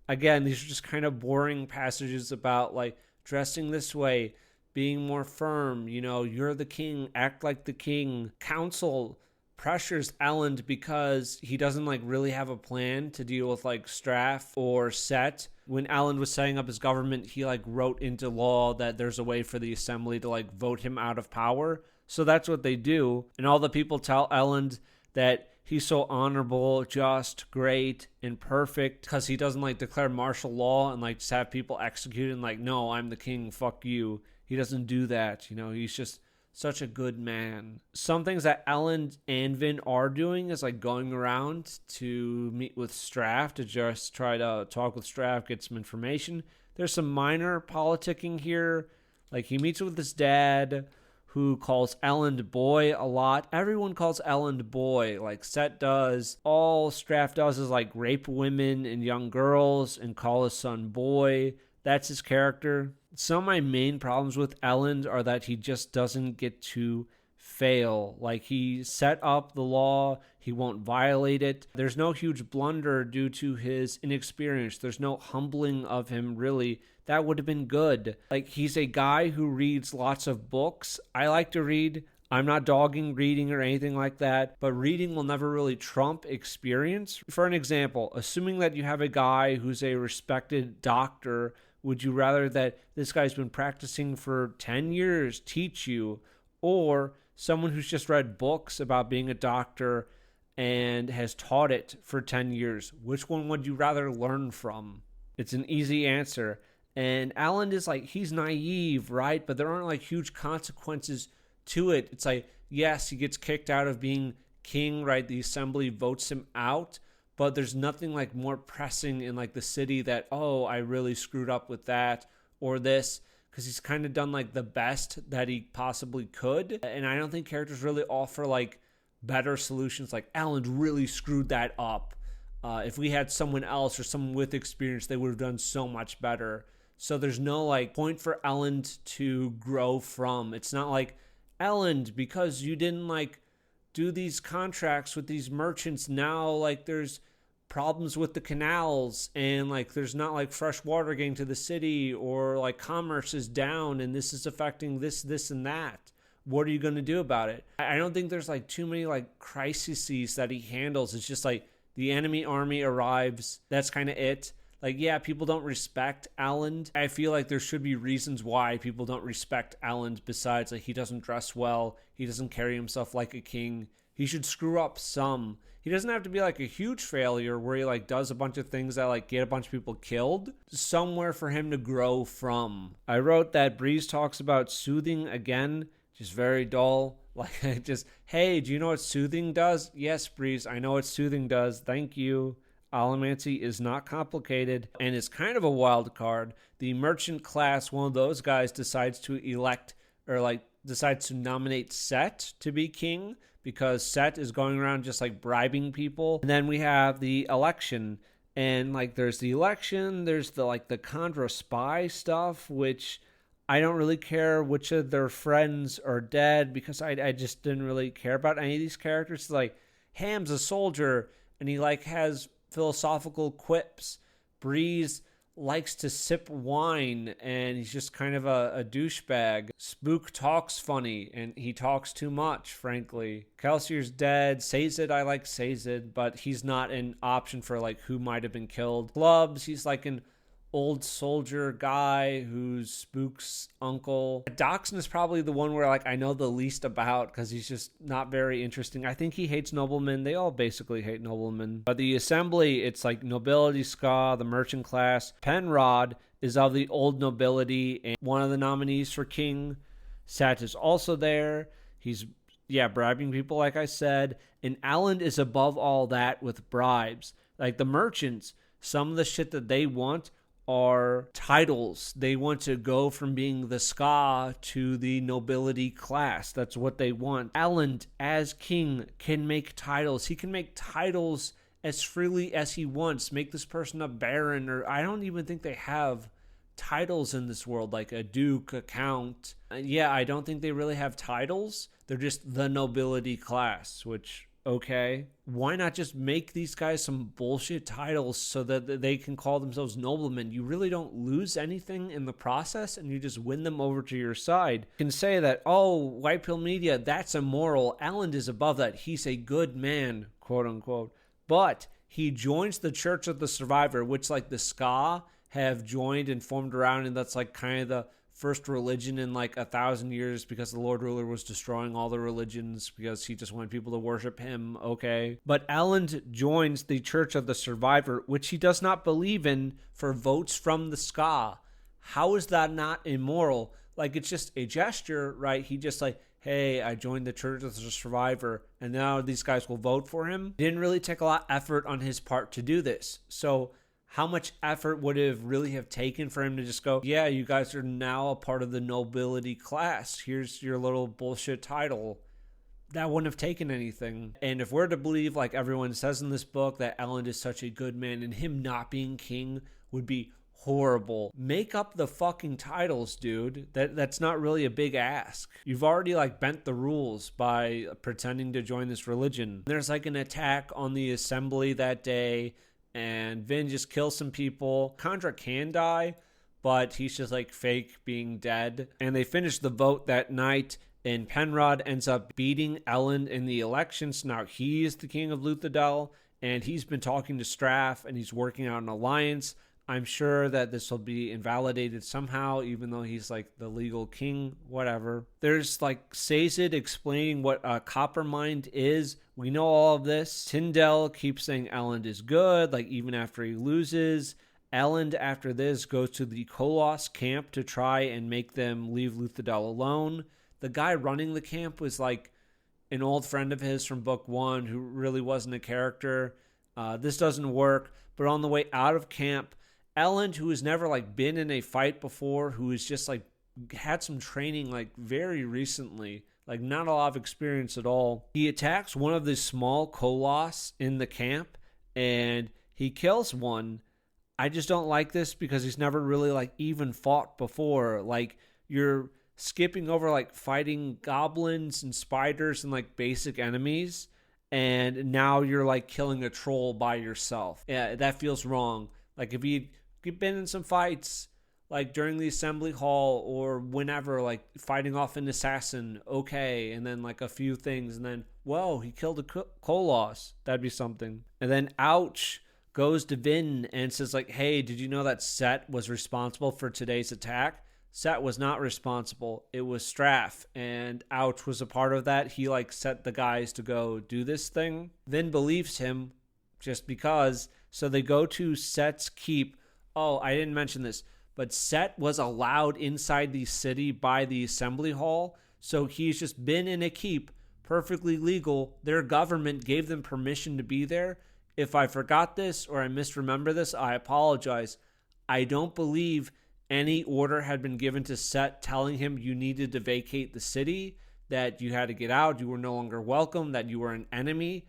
again, these are just kind of boring passages about like dressing this way, being more firm, you know, you're the king, act like the king. Council pressures Elend because he doesn't like really have a plan to deal with like Straff or Set. When Elend was setting up his government, he like wrote into law that there's a way for the assembly to like vote him out of power. So that's what they do. And all the people tell Elend that he's so honorable, just, great, and perfect because he doesn't like declare martial law and like just have people executed and like, no, I'm the king, fuck you. He doesn't do that. You know, he's just such a good man. Some things that Elend and Vin are doing is like going around to meet with Straff to just try to talk with Straff, get some information. There's some minor politicking here. Like he meets with his dad, who calls Elend boy a lot. Everyone calls Elend boy, like Set does. All Straff does is like rape women and young girls and call his son boy. That's his character. Some of my main problems with Elend are that he just doesn't get to fail. Like he set up the law, he won't violate it. There's no huge blunder due to his inexperience. There's no humbling of him, really. That would have been good. Like he's a guy who reads lots of books. I like to read. I'm not dogging reading or anything like that, but reading will never really trump experience. For an example, assuming that you have a guy who's a respected doctor, would you rather that this guy's been practicing for 10 years teach you, or someone who's just read books about being a doctor and has taught it for 10 years? Which one would you rather learn from? It's an easy answer. And Elend is like, he's naive, right? But there aren't like huge consequences to it. It's like, yes, he gets kicked out of being king, right? The assembly votes him out. But there's nothing like more pressing in like the city that, oh, I really screwed up with that or this. because he's kind of done like the best that he possibly could. And I don't think characters really offer like better solutions. Like Elend really screwed that up. If we had someone else or someone with experience, they would have done so much better. So there's no like point for Elend to grow from. It's not like, Elend, because you didn't like do these contracts with these merchants, now like there's problems with the canals and like there's not like fresh water getting to the city, or like commerce is down and this is affecting this and that. What are you going to do about it? I don't think there's like too many like crises that he handles. It's just like the enemy army arrives. That's kind of it. Like, yeah, people don't respect Elend. I feel like there should be reasons why people don't respect Elend besides like he doesn't dress well, he doesn't carry himself like a king. He should screw up some. He doesn't have to be like a huge failure where he like does a bunch of things that like get a bunch of people killed. Somewhere for him to grow from. I wrote that Breeze talks about soothing again, just very dull. Like just, hey, do you know what soothing does? Yes, Breeze, I know what soothing does. Thank you. Allomancy is not complicated and is kind of a wild card. The merchant class, one of those guys decides to elect or like decides to nominate Set to be king because Set is going around just like bribing people. And then we have the election, and like there's the election, there's the like the Khandra spy stuff, which I don't really care which of their friends are dead because I just didn't really care about any of these characters. Like Ham's a soldier and he like has philosophical quips. Breeze likes to sip wine and he's just kind of a douchebag. Spook talks funny and he talks too much, frankly. Kelsier's dead. Sazed, I like Sazed, but he's not an option for like who might have been killed. Clubs, he's like an old soldier guy who's Spook's uncle. Doxson is probably the one where like I know the least about because he's just not very interesting. I think he hates noblemen. They all basically hate noblemen. But the assembly, it's like nobility, ska, the merchant class. Penrod is of the old nobility and one of the nominees for king. Sat is also there. He's bribing people like I said. And Elend is above all that with bribes. Like the merchants, some of the shit that they want are titles. They want to go from being the ska to the nobility class. That's what they want. Elend, as king, can make titles. He can make titles as freely as he wants. Make this person a baron, or I don't even think they have titles in this world, like a duke, a count. I don't think they really have titles. They're just the nobility class, which... okay, why not just make these guys some bullshit titles so that they can call themselves noblemen? You really don't lose anything in the process and you just win them over to your side. You can say that, oh, White Pill Media, that's immoral. Elend is above that. He's a good man, quote unquote. But he joins the Church of the Survivor, which like the ska have joined and formed around, and that's like kind of the first religion in like 1,000 years because the Lord Ruler was destroying all the religions because he just wanted people to worship him. Okay. But Elend joins the Church of the Survivor, which he does not believe in, for votes from the ska. How is that not immoral? Like, it's just a gesture, right? He just like, hey, I joined the Church of the Survivor and now these guys will vote for him. He didn't really take a lot of effort on his part to do this. So how much effort would it really have taken for him to just go, yeah, you guys are now a part of the nobility class. Here's your little bullshit title. That wouldn't have taken anything. And if we're to believe, like everyone says in this book, that Elend is such a good man and him not being king would be horrible. Make up the fucking titles, dude. That's not really a big ask. You've already like bent the rules by pretending to join this religion. There's like an attack on the assembly that day, and Vin just kills some people. Khandra can die, but he's just like fake being dead. And they finish the vote that night, and Penrod ends up beating Elend in the elections. Now he is the king of Luthadel, and he's been talking to Straff, and he's working out an alliance. I'm sure that this will be invalidated somehow, even though he's like the legal king, whatever. There's like Sazed explaining what a copper mine is. We know all of this. Tyndale keeps saying Elend is good, like even after he loses. Elend, after this, goes to the Kolos camp to try and make them leave Luthadel alone. The guy running the camp was like an old friend of his from book 1 who really wasn't a character. This doesn't work. But on the way out of camp, Elend, who has never like been in a fight before, who is just like had some training like very recently, like not a lot of experience at all. He attacks one of the small Koloss in the camp and he kills one. I just don't like this because he's never really like even fought before. Like you're skipping over like fighting goblins and spiders and like basic enemies, and now you're like killing a troll by yourself. Yeah, that feels wrong. Like if you'd been in some fights like during the assembly hall or whenever, like fighting off an assassin, okay, and then like a few things, and then whoa, he killed a Koloss, that'd be something. And then Ouch goes to Vin and says like, hey, did you know that Set was responsible for today's attack? Set was not responsible. It was Straff, and Ouch was a part of that. He like set the guys to go do this thing. Vin believes him just because. So they go to Set's keep. Oh, I didn't mention this, but Set was allowed inside the city by the assembly hall. So he's just been in a keep, perfectly legal. Their government gave them permission to be there. If I forgot this or I misremember this, I apologize. I don't believe any order had been given to Set telling him you needed to vacate the city, that you had to get out, you were no longer welcome, that you were an enemy.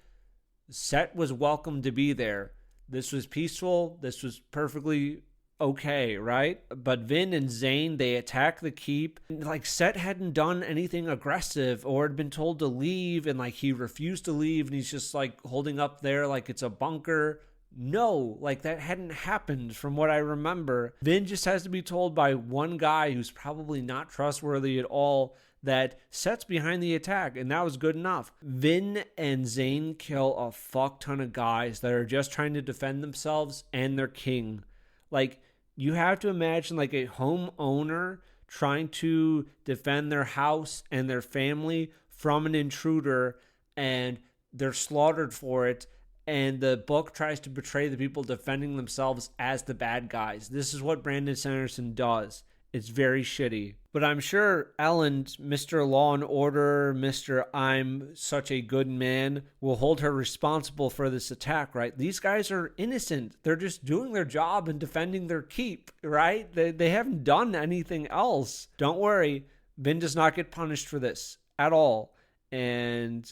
Set was welcome to be there. This was peaceful. This was perfectly okay, right? But Vin and Zane, they attack the keep. Like Set hadn't done anything aggressive or had been told to leave, and like he refused to leave, and he's just like holding up there like it's a bunker. No, like that hadn't happened from what I remember. Vin just has to be told by one guy who's probably not trustworthy at all that Set's behind the attack, and that was good enough. Vin and Zane kill a fuck ton of guys that are just trying to defend themselves and their king. Like, you have to imagine like a homeowner trying to defend their house and their family from an intruder, and they're slaughtered for it. And the book tries to portray the people defending themselves as the bad guys. This is what Brandon Sanderson does. It's very shitty. But I'm sure Ellen, Mr. Law and Order, Mr. I'm such a good man, will hold her responsible for this attack, right? These guys are innocent. They're just doing their job and defending their keep, right? They haven't done anything else. Don't worry. Vin does not get punished for this at all. And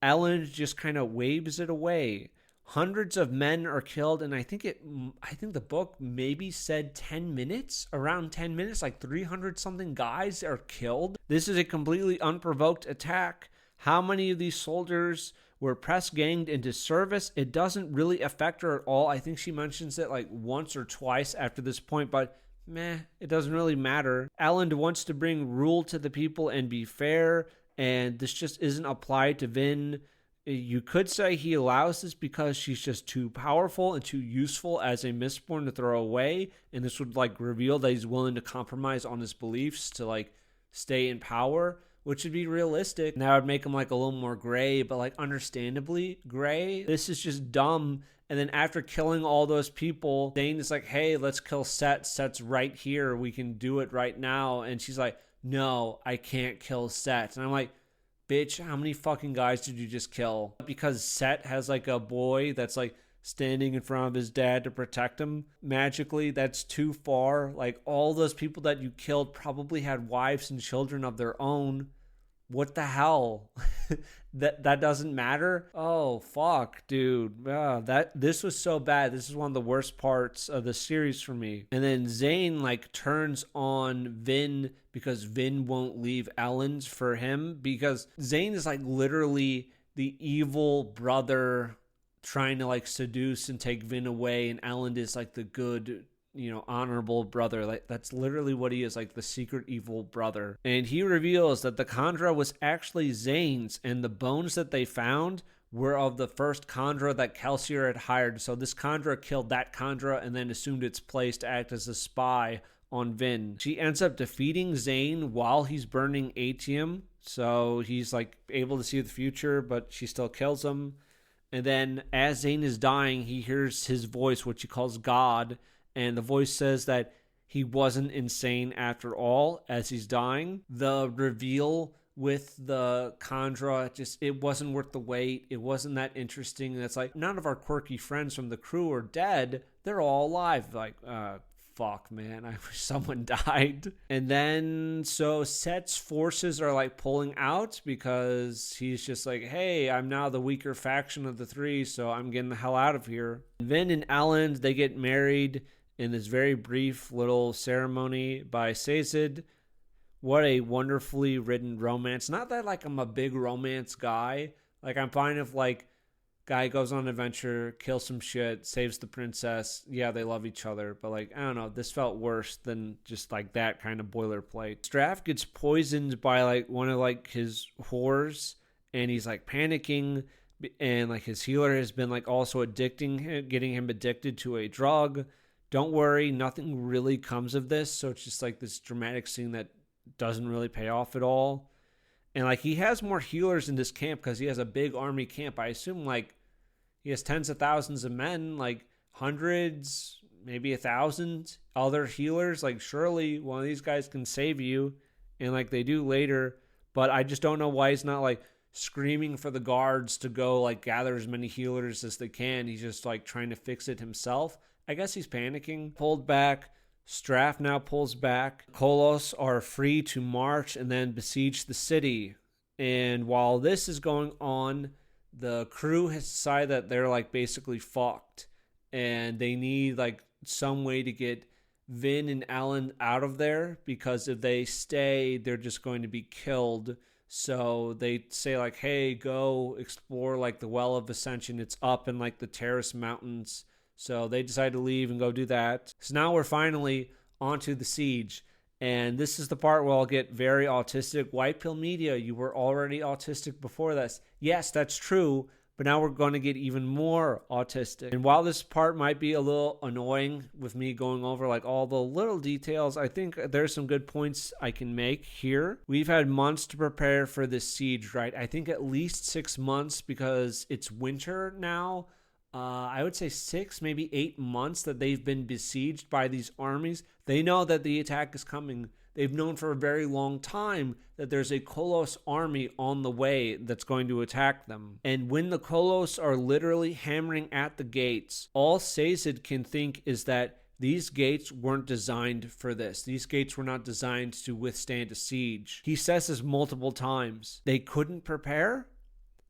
Ellen just kind of waves it away. Hundreds of men are killed, and I think the book maybe said 10 minutes, around 10 minutes, like 300 something guys are killed. This is a completely unprovoked attack. How many of these soldiers were press ganged into service? It doesn't really affect her at all. I think she mentions it like once or twice after this point, but it doesn't really matter. Ellen wants to bring rule to the people and be fair, and this just isn't applied to Vin. You could say he allows this because she's just too powerful and too useful as a Mistborn to throw away, and this would like reveal that he's willing to compromise on his beliefs to like stay in power, which would be realistic. And that would make him like a little more gray, but like understandably gray. This is just dumb. And then after killing all those people, Zane is like, hey, let's kill Set. Set's right here. We can do it right now. And she's like, no, I can't kill Set. And I'm like, bitch, how many fucking guys did you just kill? Because Set has like a boy that's like standing in front of his dad to protect him magically. That's too far. Like all those people that you killed probably had wives and children of their own. What the hell? that doesn't matter? Oh, fuck, dude. This was so bad. This is one of the worst parts of the series for me. And then Zane like turns on Vin because Vin won't leave Ellen's for him, because Zane is like literally the evil brother trying to like seduce and take Vin away, and Ellen is like the good, honorable brother. Like that's literally what he is, like the secret evil brother. And he reveals that the Kandra was actually Zane's, and the bones that they found were of the first Kandra that Kelsier had hired. So this Kandra killed that Kandra and then assumed its place to act as a spy on Vin. She ends up defeating Zane while he's burning Atium, so he's like able to see the future, but she still kills him. And then as Zane is dying, he hears his voice, which he calls God, and the voice says that he wasn't insane after all as he's dying. The reveal with the Kandra, it wasn't worth the wait. It wasn't that interesting. It's like, none of our quirky friends from the crew are dead. They're all alive. Like, fuck, man, I wish someone died. And then, so Set's forces are like pulling out because he's just like, hey, I'm now the weaker faction of the three, so I'm getting the hell out of here. Vin and Ellen, they get married in this very brief little ceremony by Sazed. What a wonderfully written romance. Not that like I'm a big romance guy. Like I'm fine if like guy goes on an adventure, kills some shit, saves the princess. Yeah, they love each other. But like, I don't know, this felt worse than just like that kind of boilerplate. Straff gets poisoned by like one of like his whores, and he's like panicking, and like his healer has been like also getting him addicted to a drug. Don't worry, nothing really comes of this. So it's just like this dramatic scene that doesn't really pay off at all. And like he has more healers in this camp because he has a big army camp. I assume like he has tens of thousands of men, like hundreds, maybe 1,000 other healers. Like surely one of these guys can save you, and like they do later. But I just don't know why he's not like screaming for the guards to go like gather as many healers as they can. He's just like trying to fix it himself. I guess he's panicking. Pulled back. Straff now pulls back. Kolos are free to march and then besiege the city. And while this is going on, the crew has decided that they're like basically fucked, and they need like some way to get Vin and Alan out of there, because if they stay, they're just going to be killed. So they say like, hey, go explore like the Well of Ascension. It's up in like the Terrace Mountains. So they decide to leave and go do that. So now we're finally onto the siege. And this is the part where I'll get very autistic. White Pill Media, you were already autistic before this. Yes, that's true. But now we're going to get even more autistic. And while this part might be a little annoying with me going over like all the little details, I think there's some good points I can make here. We've had months to prepare for this siege, right? I think at least 6 months, because it's winter now. I would say 6, maybe 8 months that they've been besieged by these armies. They know that the attack is coming. They've known for a very long time that there's a Kolos army on the way that's going to attack them. And when the Kolos are literally hammering at the gates, all Sazed can think is that these gates weren't designed for this. These gates were not designed to withstand a siege. He says this multiple times. They couldn't prepare.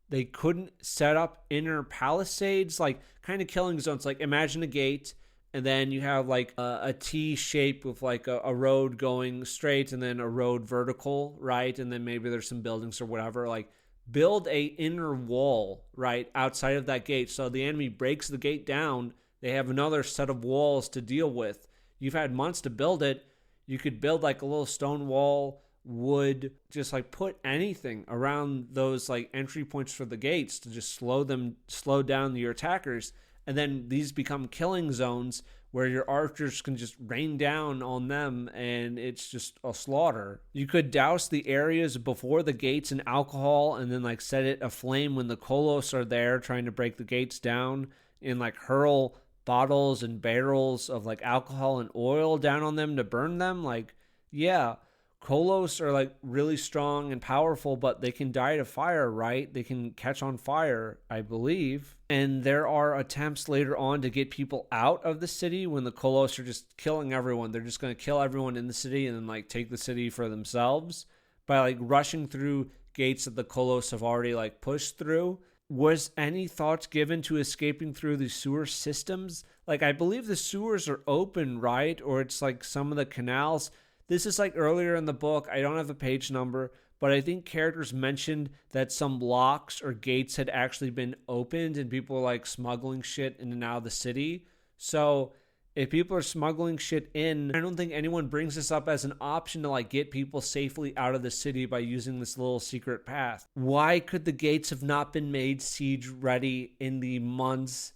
They couldn't set up inner palisades, like kind of killing zones. Like imagine a gate, and then you have like a T shape with like a road going straight and then a road vertical, right? And then maybe there's some buildings or whatever. Like build a inner wall, right, outside of that gate. So the enemy breaks the gate down. They have another set of walls to deal with. You've had months to build it. You could build like a little stone wall, would just like put anything around those like entry points for the gates to just slow down your attackers. And then these become killing zones where your archers can just rain down on them, and it's just a slaughter. You could douse the areas before the gates in alcohol and then like set it aflame when the Kolos are there trying to break the gates down, and like hurl bottles and barrels of like alcohol and oil down on them to burn them. Like, yeah, Kolos are like really strong and powerful, but they can die to fire, right? They can catch on fire, I believe. And there are attempts later on to get people out of the city when the Kolos are just killing everyone. They're just going to kill everyone in the city and then like take the city for themselves by like rushing through gates that the Kolos have already like pushed through. Was any thoughts given to escaping through the sewer systems? Like I believe the sewers are open, right? Or it's like some of the canals. This is like earlier in the book. I don't have a page number, but I think characters mentioned that some locks or gates had actually been opened and people were like smuggling shit in and out of the city. So if people are smuggling shit in, I don't think anyone brings this up as an option to like get people safely out of the city by using this little secret path. Why could the gates have not been made siege ready in the months,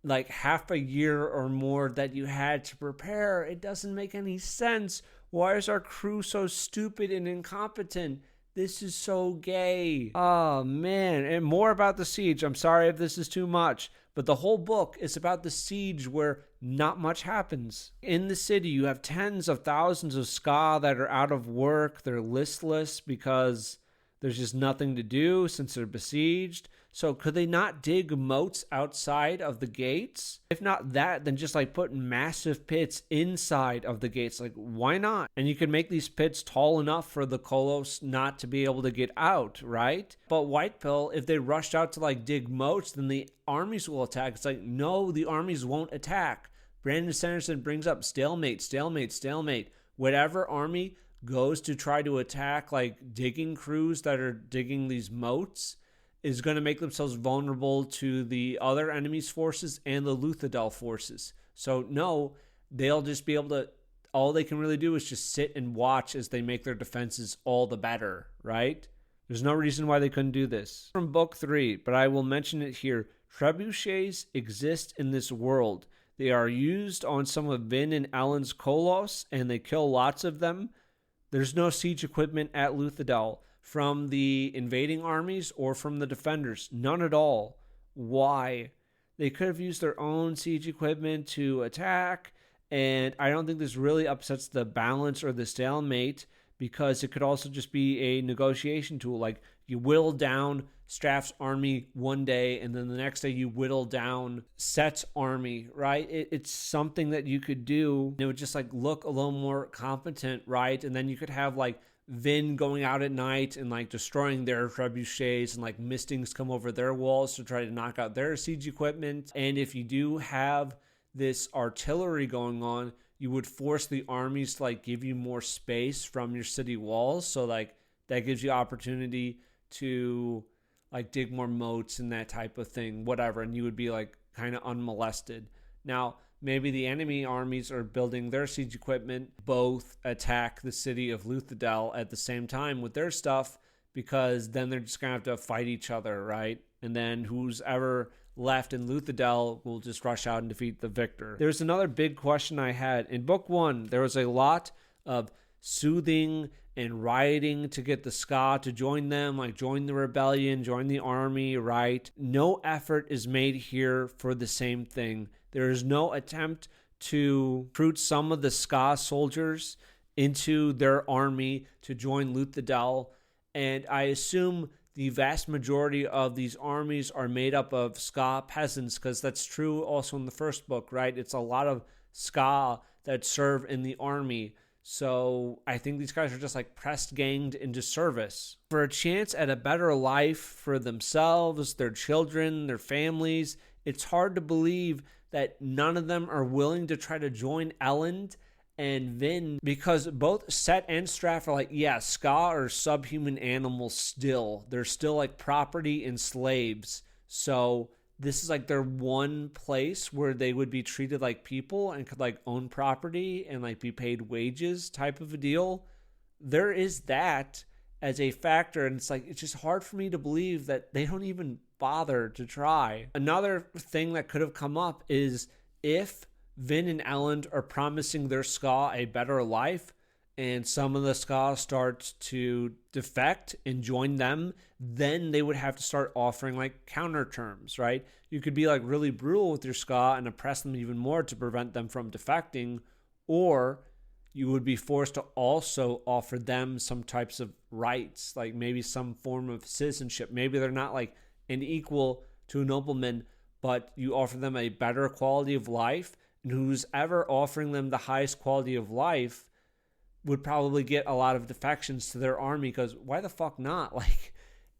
like half a year or more that you had to prepare? It doesn't make any sense. Why is our crew so stupid and incompetent? This is so gay. Oh, man. And more about the siege. I'm sorry if this is too much, but the whole book is about the siege where not much happens. In the city, you have tens of thousands of Ska that are out of work. They're listless because there's just nothing to do since they're besieged. So could they not dig moats outside of the gates? If not that, then just like put massive pits inside of the gates. Like, why not? And you could make these pits tall enough for the Kolos not to be able to get out, right? But White Pill, if they rushed out to like dig moats, then the armies will attack. It's like, no, the armies won't attack. Brandon Sanderson brings up stalemate, stalemate, stalemate. Whatever army goes to try to attack like digging crews that are digging these moats is going to make themselves vulnerable to the other enemy's forces and the Luthadel forces. So no, they'll just be able to, all they can really do is just sit and watch as they make their defenses all the better, right? There's no reason why they couldn't do this. From book 3, but I will mention it here. Trebuchets exist in this world. They are used on some of Vin and Elend's Kolos, and they kill lots of them. There's no siege equipment at Luthadel from the invading armies or from the defenders. None at all. Why? They could have used their own siege equipment to attack, and I don't think this really upsets the balance or the stalemate, because it could also just be a negotiation tool. Like, you whittle down Straff's army one day, and then the next day you whittle down Set's army, right? It's something that you could do. It would just like look a little more competent, right? And then you could have like Vin going out at night and like destroying their trebuchets, and like mistings come over their walls to try to knock out their siege equipment. And if you do have this artillery going on, you would force the armies to like give you more space from your city walls. So like that gives you opportunity to like dig more moats and that type of thing, whatever. And you would be like kind of unmolested. Now, maybe the enemy armies are building their siege equipment, both attack the city of Luthadel at the same time with their stuff, because then they're just going to have to fight each other, right? And then who's ever left in Luthadel will just rush out and defeat the victor. There's another big question I had. In book 1, there was a lot of soothing and rioting to get the Ska to join them, like join the rebellion, join the army, right? No effort is made here for the same thing. There is no attempt to recruit some of the Ska soldiers into their army to join Luthadel. And I assume the vast majority of these armies are made up of Ska peasants, because that's true also in the first book, right? It's a lot of Ska that serve in the army. So I think these guys are just like pressed ganged into service for a chance at a better life for themselves, their children, their families. It's hard to believe that none of them are willing to try to join Elend and Vin, because both Set and Straff are like, yeah, Ska are subhuman animals still. They're still like property and slaves. So this is like their one place where they would be treated like people and could like own property and like be paid wages type of a deal. There is that as a factor, and it's like, it's just hard for me to believe that they don't even bother to try. Another thing that could have come up is if Vin and Elend are promising their Ska a better life, and some of the Ska start to defect and join them, then they would have to start offering like counter terms, right? You could be like really brutal with your Ska and oppress them even more to prevent them from defecting, or you would be forced to also offer them some types of rights, like maybe some form of citizenship. Maybe they're not like an equal to a nobleman, but you offer them a better quality of life, and who's ever offering them the highest quality of life would probably get a lot of defections to their army, because why the fuck not? Like,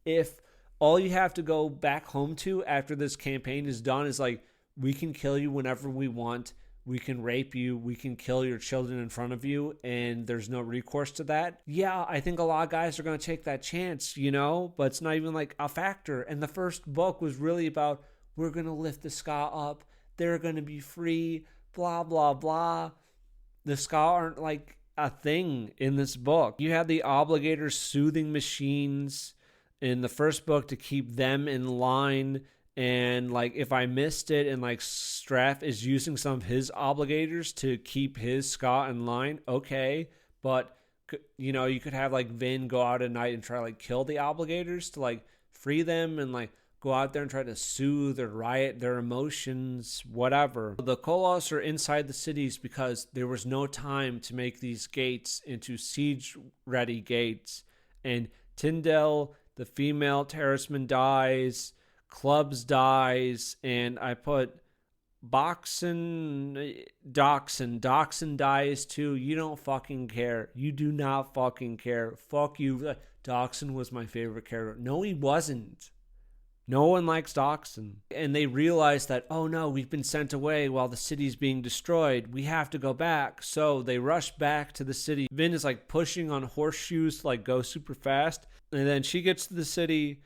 if all you have to go back home to after this campaign is done is like, we can kill you whenever we want, we can rape you, we can kill your children in front of you, and there's no recourse to that. Yeah, I think a lot of guys are going to take that chance, you know, but it's not even like a factor. And the first book was really about, we're going to lift the Ska up, they're going to be free, blah, blah, blah. The Ska aren't like a thing in this book. You have the obligators soothing machines in the first book to keep them in line, and like if I missed it and like Straff is using some of his obligators to keep his Ska in line, okay, but you know, you could have like Vin go out at night and try to like kill the obligators to like free them, and like go out there and try to soothe or riot their emotions, whatever. The Kolos are inside the cities because there was no time to make these gates into siege-ready gates. And Tyndale, the female terraceman, dies. Clubs dies, and I put Dachshund dies too. You don't fucking care. You do not fucking care. Fuck you. Dachshund was my favorite character. No, he wasn't. No one likes Dachshund. And they realize that, oh no, we've been sent away while the city's being destroyed. We have to go back. So they rush back to the city. Vin is like pushing on horseshoes to like go super fast. And then she gets to the city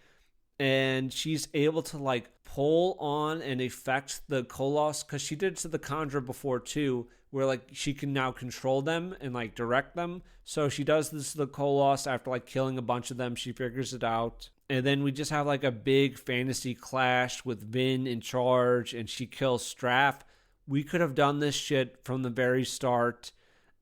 and she's able to like pull on and affect the Koloss, because she did it to the Conjurer before too, where like she can now control them and like direct them. So she does this to the Koloss after like killing a bunch of them. She figures it out. And then we just have like a big fantasy clash with Vin in charge, and she kills Straff. We could have done this shit from the very start.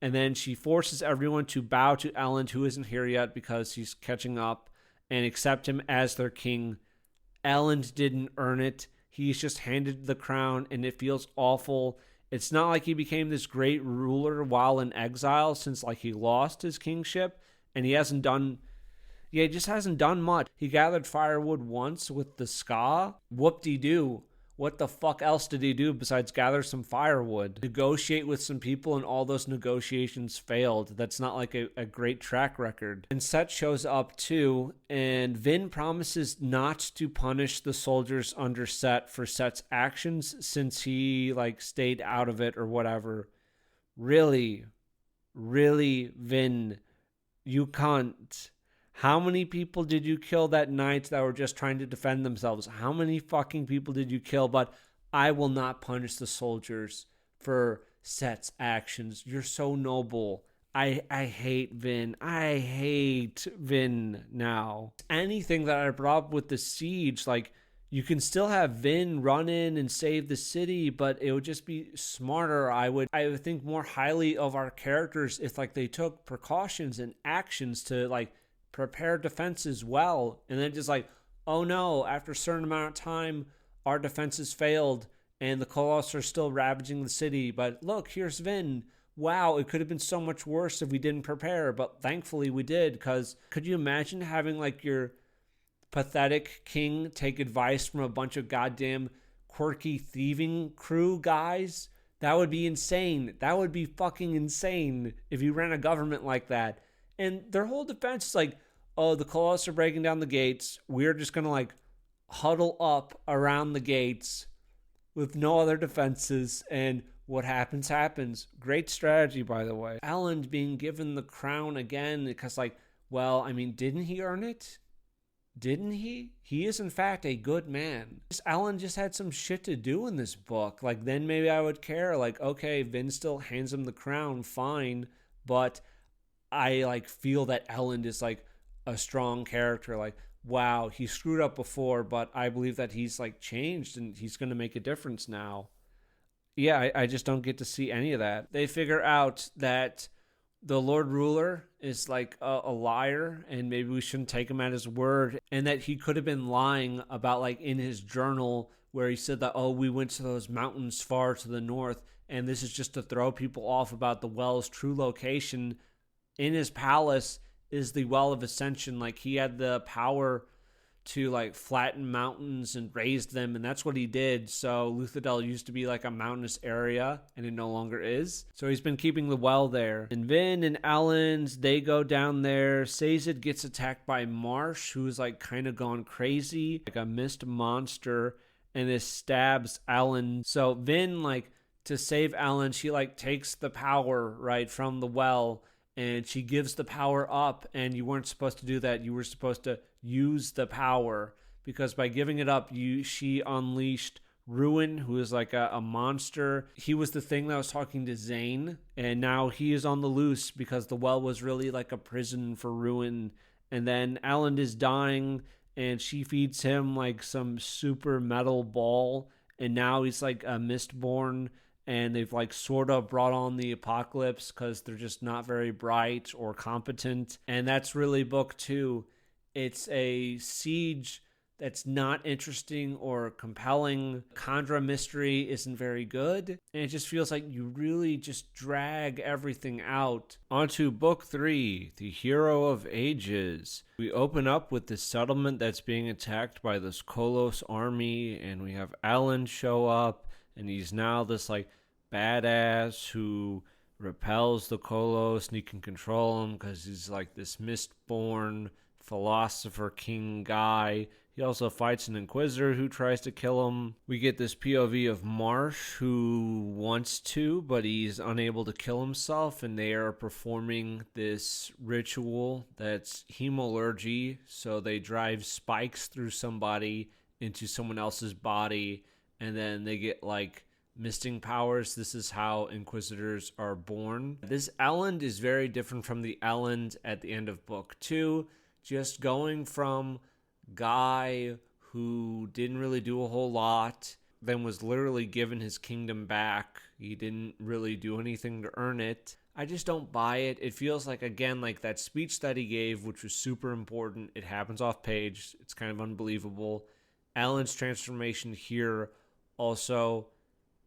And then she forces everyone to bow to Elend, who isn't here yet because he's catching up, and accept him as their king. Elend didn't earn it. He's just handed the crown, and it feels awful. It's not like he became this great ruler while in exile, since like he lost his kingship, and he just hasn't done much. He gathered firewood once with the Ska. Whoop-de-doo. What the fuck else did he do besides gather some firewood? Negotiate with some people, and all those negotiations failed. That's not like a great track record. And Set shows up too, and Vin promises not to punish the soldiers under Set for Set's actions, since he like stayed out of it or whatever. Really, Vin, you can't. How many people did you kill that night that were just trying to defend themselves? How many fucking people did you kill? But I will not punish the soldiers for Set's actions. You're so noble. I hate Vin. I hate Vin now. Anything that I brought up with the siege, like, you can still have Vin run in and save the city, but it would just be smarter. I would think more highly of our characters if like they took precautions and actions to like prepare defenses well, and then just like, oh no, after a certain amount of time our defenses failed and the Colossus are still ravaging the city, but look, here's Vin. Wow, it could have been so much worse if we didn't prepare, but thankfully we did. Because could you imagine having like your pathetic king take advice from a bunch of goddamn quirky thieving crew guys? That would be insane. That would be fucking insane if you ran a government like that. And their whole defense is like, oh, the Colossus are breaking down the gates. We're just going to like huddle up around the gates with no other defenses. And what happens, happens. Great strategy, by the way. Elend being given the crown again because like, well, I mean, didn't he earn it? Didn't he? He is, in fact, a good man. Elend just had some shit to do in this book. Like, then maybe I would care. Like, okay, Vin still hands him the crown, fine. But I like feel that Elend is like a strong character. Like, wow, he screwed up before, but I believe that he's like changed and he's going to make a difference now. Yeah, I just don't get to see any of that. They figure out that the Lord Ruler is like a liar, and maybe we shouldn't take him at his word, and that he could have been lying about like in his journal where he said that, oh, we went to those mountains far to the north, and this is just to throw people off about the well's true location. In his palace is the Well of Ascension. Like, he had the power to like flatten mountains and raise them, and that's what he did. So Luthadel used to be like a mountainous area, and it no longer is. So he's been keeping the well there. And Vin and Elend, they go down there. Sazed gets attacked by Marsh, who's like kind of gone crazy, like a mist monster, and this stabs Elend. So Vin, like, to save Elend, she like takes the power right from the well, and she gives the power up, and you weren't supposed to do that. You were supposed to use the power, because by giving it up, she unleashed Ruin, who is like a monster. He was the thing that was talking to Zane, and now he is on the loose because the well was really like a prison for Ruin. And then Elend is dying, and she feeds him like some super metal ball, and now he's like a Mistborn. And they've like sort of brought on the apocalypse because they're just not very bright or competent. And that's really book 2. It's a siege that's not interesting or compelling. Khandra mystery isn't very good. And it just feels like you really just drag everything out. Onto book 3, The Hero of Ages. We open up with this settlement that's being attacked by this Kolos army, and we have Alan show up, and he's now this like badass who repels the Kolos, and he can control them because he's like this Mistborn philosopher king guy. He also fights an Inquisitor who tries to kill him. We get this POV of Marsh who wants to, but he's unable to kill himself, and they are performing this ritual that's hemolurgy. So they drive spikes through somebody into someone else's body, and then they get like misting powers. This is how Inquisitors are born. This Elend is very different from the Elend at the end of book 2. Just going from guy who didn't really do a whole lot, then was literally given his kingdom back. He didn't really do anything to earn it. I just don't buy it. It feels like, again, like that speech that he gave, which was super important. It happens off page. It's kind of unbelievable. Alan's transformation here also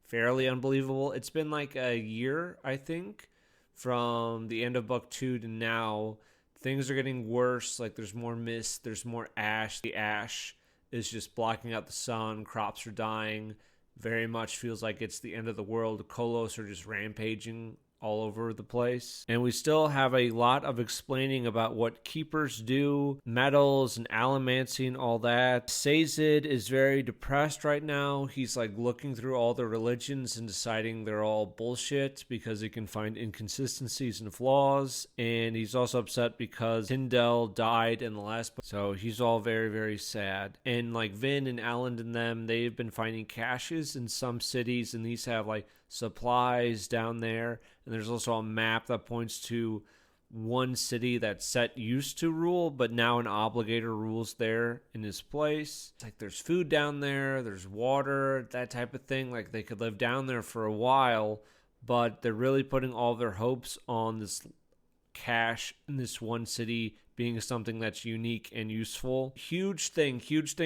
fairly unbelievable. It's been like a year, I think, from the end of book 2 to now. Things are getting worse. Like there's more mist, there's more ash. The ash is just blocking out the sun. Crops are dying. Very much feels like it's the end of the world. The Kolos are just rampaging all over the place. And we still have a lot of explaining about what keepers do, metals and allomancy and all that. Sazed is very depressed right now. He's like looking through all the religions and deciding they're all bullshit because he can find inconsistencies and flaws. And he's also upset because Tyndall died in the last book. So he's all very, very sad. And like Vin and Alan and them, they've been finding caches in some cities, and these have like supplies down there. And there's also a map that points to one city that Set used to rule, but now an obligator rules there in his place. It's like there's food down there, there's water, that type of thing. Like they could live down there for a while, but they're really putting all their hopes on this cache in this one city being something that's unique and useful. Huge thing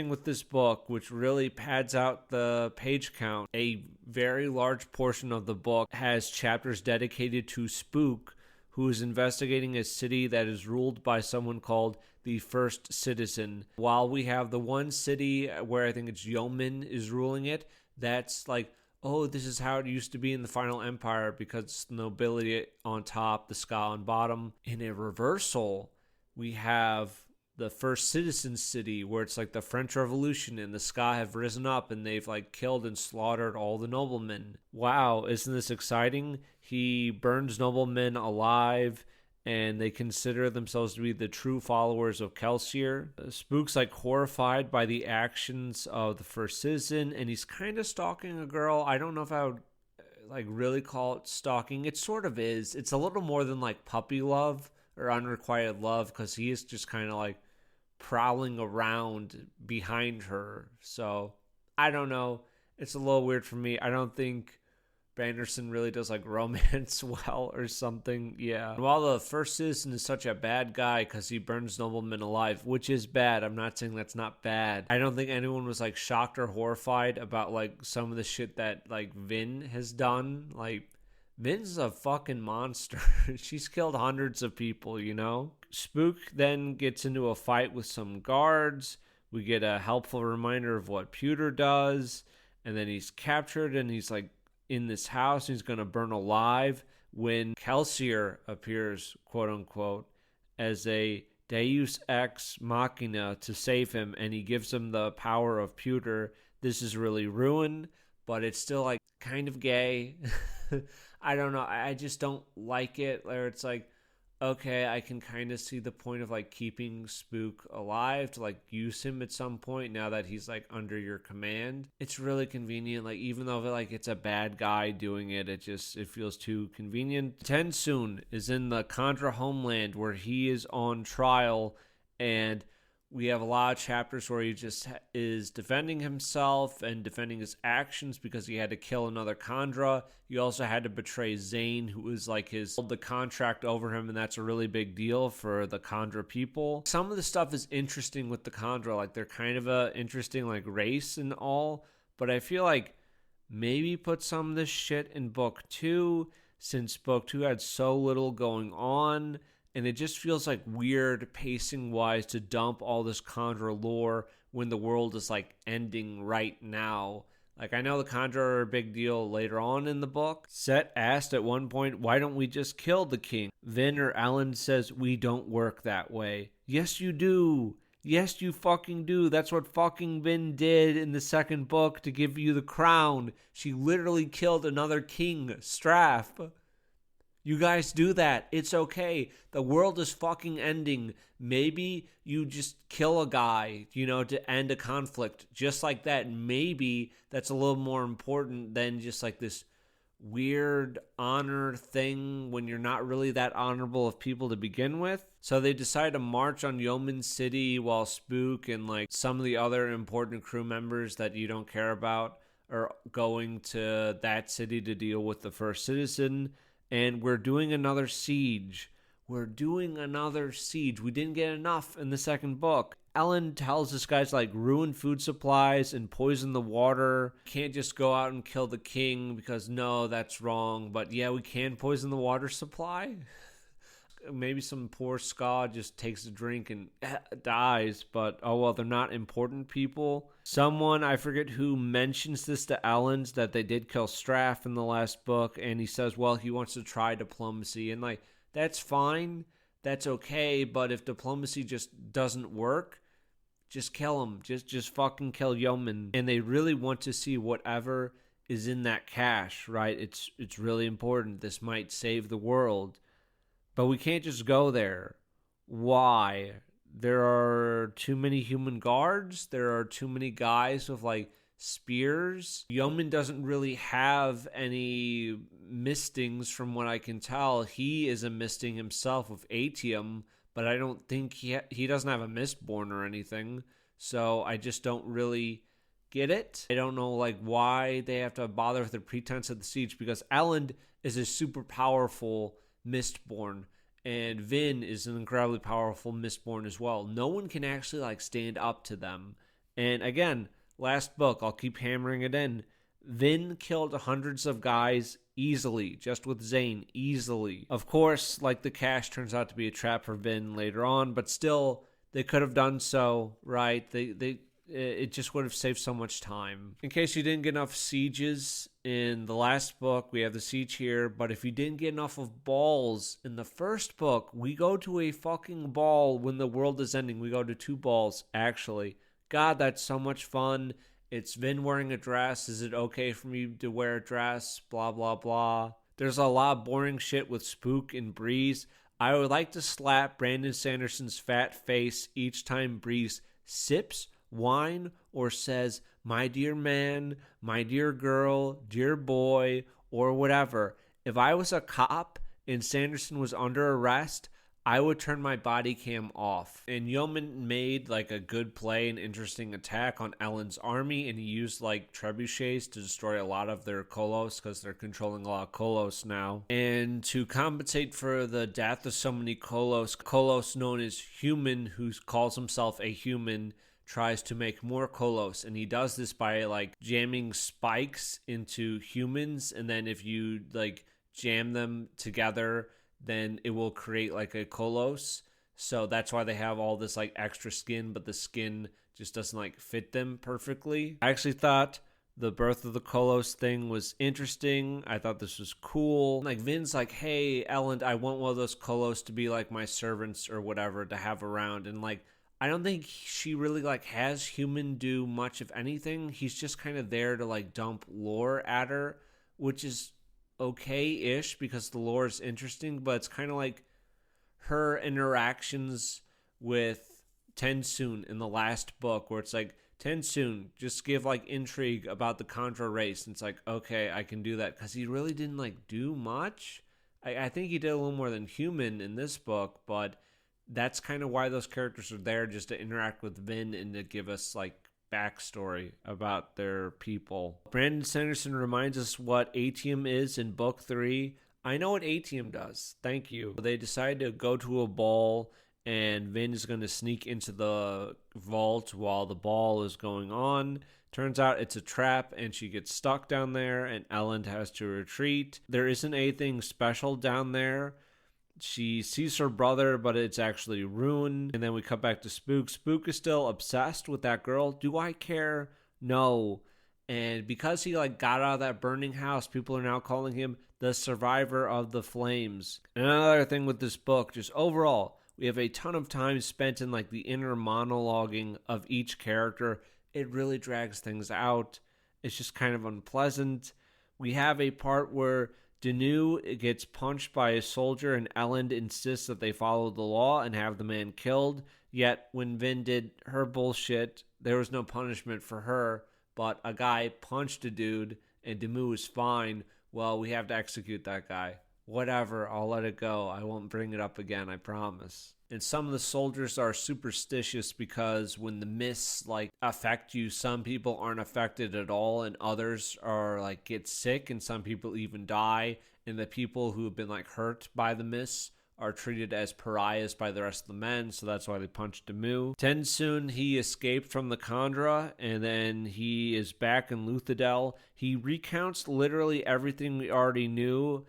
with this book, which really pads out the page count. A very large portion of the book has chapters dedicated to Spook, who is investigating a city that is ruled by someone called the First Citizen. While we have the one city where I think it's Yeoman is ruling it, that's like, oh, this is how it used to be in the Final Empire because it's the nobility on top, the ska on bottom. In a reversal, we have the First Citizen city where it's like the French Revolution and the ska have risen up and they've like killed and slaughtered all the noblemen. Wow, isn't this exciting? He burns noblemen alive, and they consider themselves to be the true followers of Kelsier. Spook's like horrified by the actions of the First Citizen, and he's kind of stalking a girl. I don't know if I would like really call it stalking. It sort of is. It's a little more than like puppy love or unrequited love, because he is just kind of like prowling around behind her. So I don't know. It's a little weird for me. I don't think Sanderson really does like romance well or something. Yeah. And while the First Citizen is such a bad guy because he burns noblemen alive, which is bad. I'm not saying that's not bad. I don't think anyone was like shocked or horrified about like some of the shit that like Vin has done. Like Vin's a fucking monster. She's killed hundreds of people, you know? Spook then gets into a fight with some guards. We get a helpful reminder of what Pewter does. And then he's captured and he's like in this house. He's going to burn alive when Kelsier appears, quote unquote, as a deus ex machina to save him. And he gives him the power of Pewter. This is really ruin, but it's still like kind of gay. I don't know. I just don't like it. Where it's like, okay, I can kind of see the point of like keeping Spook alive to like use him at some point now that he's like under your command. It's really convenient. Like even though like it's a bad guy doing it, it feels too convenient. Tensoon is in the Khandra homeland where he is on trial, and We have a lot of chapters where he just is defending himself and defending his actions because he had to kill another Khandra. He also had to betray Zane, who was like the contract over him, and that's a really big deal for the Khandra people. Some of the stuff is interesting with the Khandra, like they're kind of a interesting like race and all, but I feel like maybe put some of this shit in book 2, since book 2 had so little going on. And it just feels like weird pacing-wise to dump all this Khandra lore when the world is like ending right now. Like, I know the Khandra are a big deal later on in the book. Set asked at one point, why don't we just kill the king? Vin or Ellen says, we don't work that way. Yes, you do. Yes, you fucking do. That's what fucking Vin did in the second book to give you the crown. She literally killed another king, Straff. You guys do that. It's okay. The world is fucking ending. Maybe you just kill a guy, to end a conflict. Just like that. Maybe that's a little more important than just like this weird honor thing when you're not really that honorable of people to begin with. So they decide to march on Yeoman City while Spook and like some of the other important crew members that you don't care about are going to that city to deal with the first citizen. And we're doing another siege. We didn't get enough in the second book. Ellen tells this guy's like ruin food supplies and poison the water. Can't just go out and kill the king because no, that's wrong. But yeah, we can poison the water supply. Maybe some poor ska just takes a drink and dies. But oh well, they're not important people. Someone, I forget who, mentions this to Ellen's that they did kill Straff in the last book, and he says, well, he wants to try diplomacy, and like, that's fine, that's okay, but if diplomacy just doesn't work, just kill him, just fucking kill Yeoman. And they really want to see whatever is in that cache, right? It's really important. This might save the world, but we can't just go there. Why? There are too many human guards. There are too many guys with like spears. Yeoman doesn't really have any mistings from what I can tell. He is a misting himself with Atium, but I don't think he doesn't have a Mistborn or anything. So I just don't really get it. I don't know like why they have to bother with the pretense of the siege, because Elend is a super powerful Mistborn. And Vin is an incredibly powerful Mistborn as well. No one can actually like stand up to them. And again, last book, I'll keep hammering it in. Vin killed hundreds of guys easily, just with Zane, easily. Of course, like the cache turns out to be a trap for Vin later on, but still, they could have done so, right? It just would have saved so much time. In case you didn't get enough sieges in the last book, we have the siege here. But if you didn't get enough of balls in the first book, we go to a fucking ball when the world is ending. We go to 2 balls, actually. God, that's so much fun. It's Vin wearing a dress. Is it okay for me to wear a dress? Blah, blah, blah. There's a lot of boring shit with Spook and Breeze. I would like to slap Brandon Sanderson's fat face each time Breeze sips wine or says, my dear man, my dear girl, dear boy, or whatever. If I was a cop and Sanderson was under arrest, I would turn my body cam off. And Yeoman made like a good play, an interesting attack on Ellen's army, and he used like trebuchets to destroy a lot of their Kolos because they're controlling a lot of Kolos now. And to compensate for the death of so many Kolos known as Human, who calls himself a human, tries to make more Kolos, and he does this by like jamming spikes into humans, and then if you like jam them together, then it will create like a Kolos. So that's why they have all this like extra skin, but the skin just doesn't like fit them perfectly. I actually thought the birth of the Kolos thing was interesting. I thought this was cool. Like Vin's like, hey Ellen, I want one of those Kolos to be like my servants or whatever to have around, and like I don't think she really like has Human do much of anything. He's just kind of there to like dump lore at her, which is okay-ish because the lore is interesting, but it's kind of like her interactions with Tensoon in the last book, where it's like, Tensoon, just give like intrigue about the Khandra race. And it's like, okay, I can do that, because he really didn't like do much. I think he did a little more than Human in this book, but that's kind of why those characters are there, just to interact with Vin and to give us like backstory about their people. Brandon Sanderson reminds us what Atium is in book 3. I know what Atium does. Thank you. They decide to go to a ball, and Vin is going to sneak into the vault while the ball is going on. Turns out it's a trap, and she gets stuck down there, and Elend has to retreat. There isn't anything special down there. She sees her brother, but it's actually Ruin. And then we come back to Spook. Spook is still obsessed with that girl. Do I care? No. And because he like got out of that burning house, people are now calling him the survivor of the flames. And another thing with this book, just overall, we have a ton of time spent in like the inner monologuing of each character. It really drags things out. It's just kind of unpleasant. We have a part where Danu gets punched by a soldier, and Elend insists that they follow the law and have the man killed. Yet when Vin did her bullshit, there was no punishment for her, but a guy punched a dude and Danu is fine. Well, we have to execute that guy. Whatever, I'll let it go. I won't bring it up again, I promise. And some of the soldiers are superstitious because when the mists like affect you, some people aren't affected at all, and others are like get sick, and some people even die. And the people who have been like hurt by the mists are treated as pariahs by the rest of the men, so that's why they punched Demu. Tensoon, he escaped from the Khandra, and then he is back in Luthadel. He recounts literally everything we already knew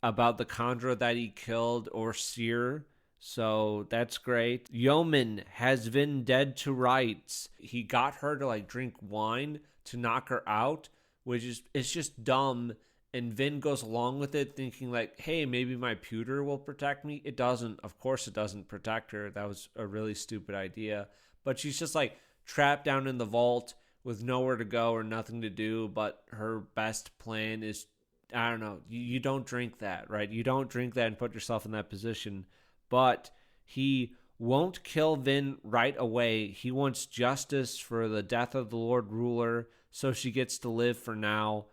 about the Khandra that he killed or Seer. So that's great. Yeoman has been dead to rights. He got her to like drink wine to knock her out, which is it's just dumb. And Vin goes along with it thinking like, hey, maybe my pewter will protect me. It doesn't. Of course it doesn't protect her. That was a really stupid idea. But she's just like trapped down in the vault with nowhere to go or nothing to do. But her best plan is, I don't know, you don't drink that, right? You don't drink that and put yourself in that position. But he won't kill Vin right away. He wants justice for the death of the Lord Ruler, so she gets to live for now.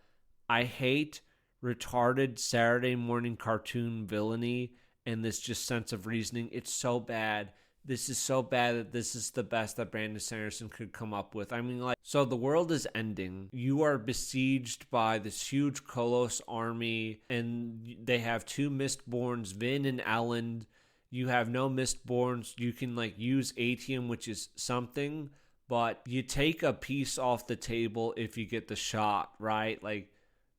I hate retarded Saturday morning cartoon villainy and this just sense of reasoning. It's so bad. This is so bad that this is the best that Brandon Sanderson could come up with. I mean, like, so the world is ending. You are besieged by this huge Kolos army, and they have 2 Mistborns, Vin and Elend. You have no Mistborns. You can like use Atium, which is something, but you take a piece off the table if you get the shot, right? Like,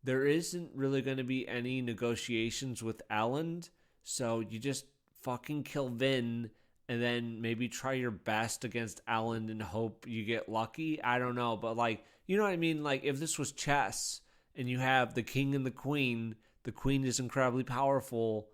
there isn't really going to be any negotiations with Elend, so you just fucking kill Vin and then maybe try your best against Elend and hope you get lucky. I don't know, but like, you know what I mean? Like, if this was chess and you have the king and the queen is incredibly powerful,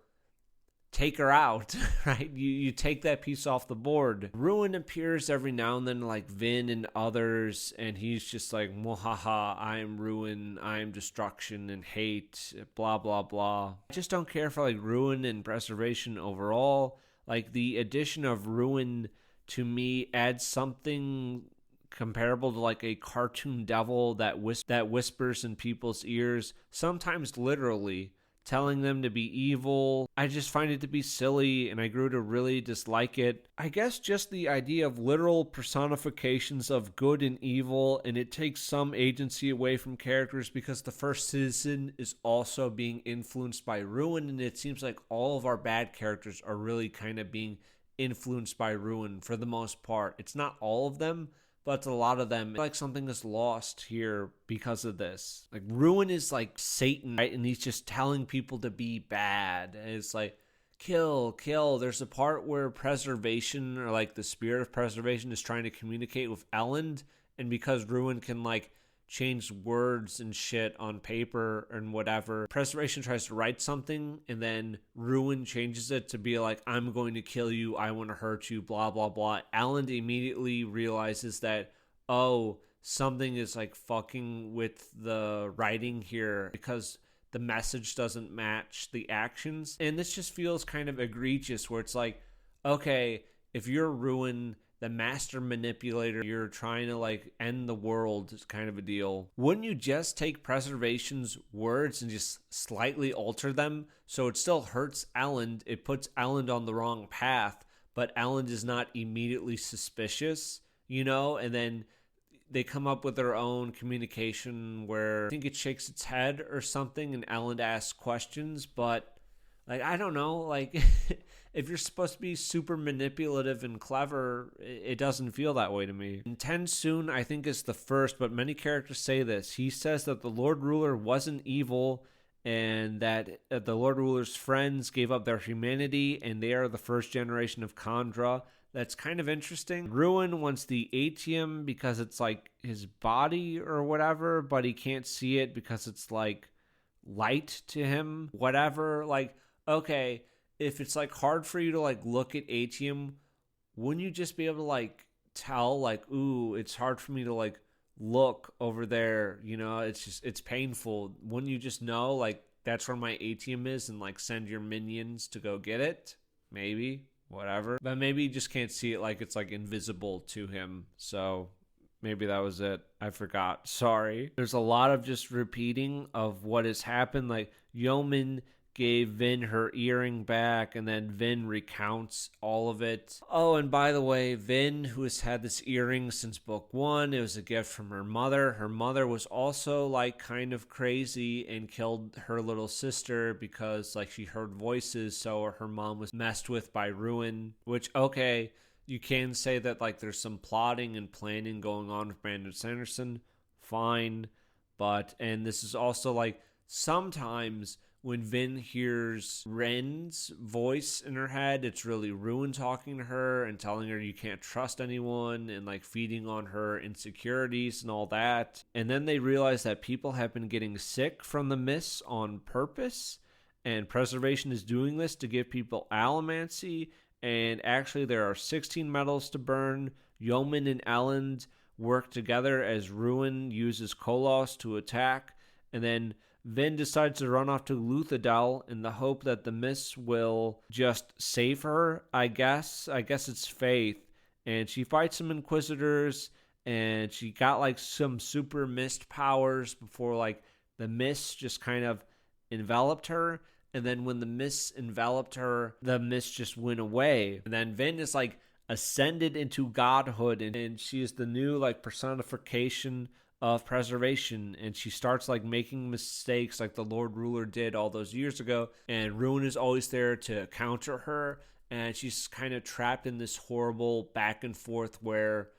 take her out, right? You take that piece off the board. Ruin appears every now and then, like Vin and others, and he's just like, "Mwahaha, I am Ruin, I am destruction and hate, blah, blah, blah." I just don't care for like Ruin and preservation overall. Like, the addition of Ruin to me adds something comparable to like a cartoon devil that whispers in people's ears, sometimes literally, telling them to be evil. I just find it to be silly, and I grew to really dislike it. I guess just the idea of literal personifications of good and evil, and it takes some agency away from characters because the First Citizen is also being influenced by Ruin, and it seems like all of our bad characters are really kind of being influenced by Ruin for the most part. It's not all of them, but a lot of them, like something is lost here because of this. Like, Ruin is like Satan, right? And he's just telling people to be bad. And it's like, kill, kill. There's a part where preservation, or like the spirit of preservation, is trying to communicate with Elend. And because Ruin can like change words and shit on paper and whatever, preservation tries to write something, and then Ruin changes it to be like, I'm going to kill you, I want to hurt you, blah, blah, blah. Elend immediately realizes that, oh, something is like fucking with the writing here because the message doesn't match the actions. And this just feels kind of egregious, where it's like, okay, if you're Ruin, the master manipulator, you're trying to like end the world kind of a deal, wouldn't you just take preservation's words and just slightly alter them so it still hurts Elend? It puts Elend on the wrong path, but Elend is not immediately suspicious, you know, and then they come up with their own communication where I think it shakes its head or something and Elend asks questions, but like, I don't know, like if you're supposed to be super manipulative and clever, it doesn't feel that way to me. And Tensoon, I think, is the first, but many characters say this. He says that the Lord Ruler wasn't evil and that the Lord Ruler's friends gave up their humanity and they are the first generation of Khandra. That's kind of interesting. Ruin wants the atium because it's like his body or whatever, but he can't see it because it's like light to him, whatever. Like, okay, if it's like hard for you to like look at atium, wouldn't you just be able to like tell like, ooh, it's hard for me to like look over there, you know, it's painful. Wouldn't you just know like that's where my atium is and like send your minions to go get it? Maybe. Whatever. But maybe you just can't see it, like it's like invisible to him. So maybe that was it. I forgot. Sorry. There's a lot of just repeating of what has happened. Like Yeoman gave Vin her earring back, and then Vin recounts all of it. Oh, and by the way, Vin, who has had this earring since book 1, it was a gift from her mother. Her mother was also like kind of crazy and killed her little sister because like she heard voices, so her mom was messed with by Ruin, which, okay, you can say that like there's some plotting and planning going on with Brandon Sanderson, fine, but, and this is also like sometimes when Vin hears Ren's voice in her head, it's really Ruin talking to her and telling her you can't trust anyone and like feeding on her insecurities and all that. And then they realize that people have been getting sick from the mists on purpose, and Preservation is doing this to give people allomancy. And actually there are 16 medals to burn. Yeoman and Elend work together as Ruin uses Kolos to attack, and then Vin decides to run off to Luthadel in the hope that the mists will just save her, I guess. I guess it's faith. And she fights some Inquisitors, and she got like some super mist powers before like the mists just kind of enveloped her. And then when the mists enveloped her, the mists just went away. And then Vin is like ascended into godhood, and she is the new like personification of Preservation, and she starts like making mistakes like the Lord Ruler did all those years ago, and Ruin is always there to counter her, and she's kind of trapped in this horrible back and forth where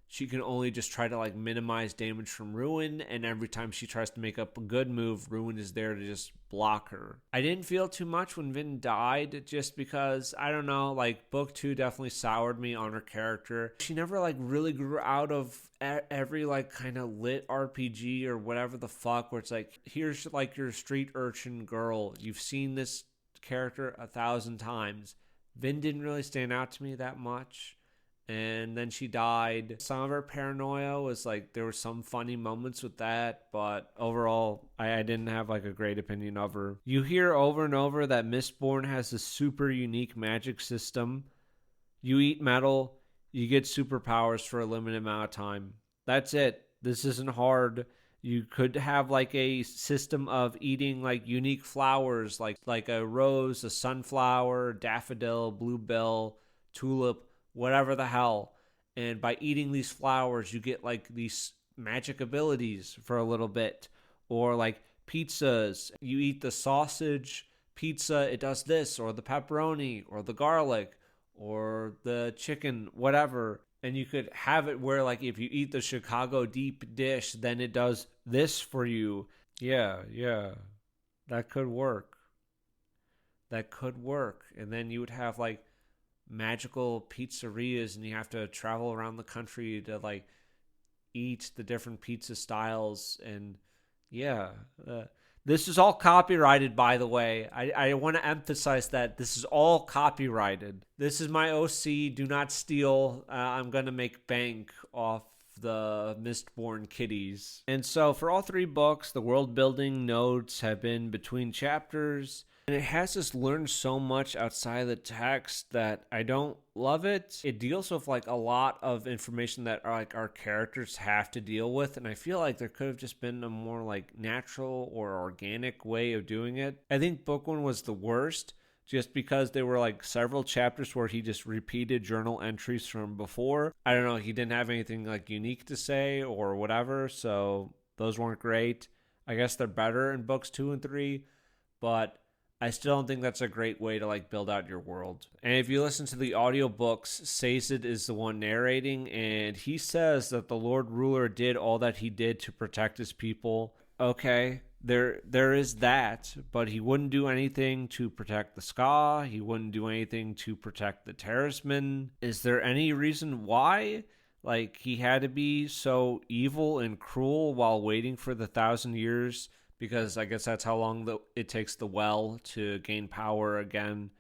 she can only just try to like minimize damage from Ruin, and every time she tries to make up a good move, Ruin is there to just block her. I didn't feel too much when Vin died, just because, I don't know, like book 2 definitely soured me on her character. She never like really grew out of every like kind of lit RPG or whatever the fuck, where it's like, here's like your street urchin girl, you've seen this character 1,000 times. Vin didn't really stand out to me that much. And then she died. Some of her paranoia was like, there were some funny moments with that, but overall, I didn't have like a great opinion of her. You hear over and over that Mistborn has a super unique magic system. You eat metal, you get superpowers for a limited amount of time. That's it. This isn't hard. You could have like a system of eating like unique flowers, like a rose, a sunflower, daffodil, bluebell, tulip, whatever the hell. And by eating these flowers, you get like these magic abilities for a little bit. Or like pizzas, you eat the sausage pizza, it does this, or the pepperoni, or the garlic, or the chicken, whatever. And you could have it where like if you eat the Chicago deep dish, then it does this for you. Yeah, that could work. And then you would have like magical pizzerias, and you have to travel around the country to like eat the different pizza styles. And this is all copyrighted, by the way. I want to emphasize that this is all copyrighted. This is my OC. Do not steal. I'm gonna make bank off the Mistborn kitties. And so for all 3 books, the world building notes have been between chapters, and it has us learn so much outside of the text that I don't love it. It deals with like a lot of information that our characters have to deal with, and I feel like there could have just been a more like natural or organic way of doing it. I think book 1 was the worst just because there were like several chapters where he just repeated journal entries from before. I don't know, he didn't have anything like unique to say or whatever, so those weren't great. I guess they're better in books 2 and 3, but I still don't think that's a great way to like build out your world. And if you listen to the audiobooks, Sazed is the one narrating, and he says that the Lord Ruler did all that he did to protect his people. Okay, there is that, but he wouldn't do anything to protect the Ska. He wouldn't do anything to protect the Terracemen. Is there any reason why? Like, he had to be so evil and cruel while waiting for the 1,000 years, because I guess that's how long it takes the well to gain power again,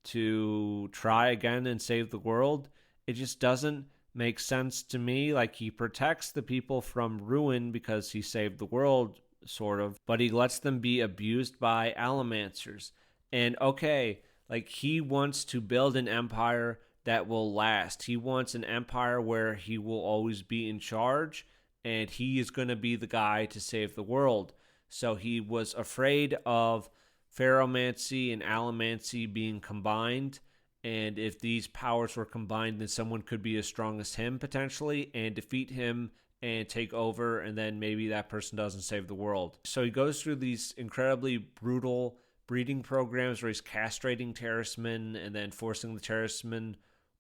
to try again and save the world. It just doesn't make sense to me. Like, he protects the people from ruin because he saved the world, sort of, but he lets them be abused by allomancers. And okay, like, he wants to build an empire that will last. He wants an empire where he will always be in charge, and he is going to be the guy to save the world. So he was afraid of Pharaohmancy and Allomancy being combined. And if these powers were combined, then someone could be as strong as him potentially and defeat him and take over. And then maybe that person doesn't save the world. So he goes through these incredibly brutal breeding programs where he's castrating Terracemen and then forcing the Terracemen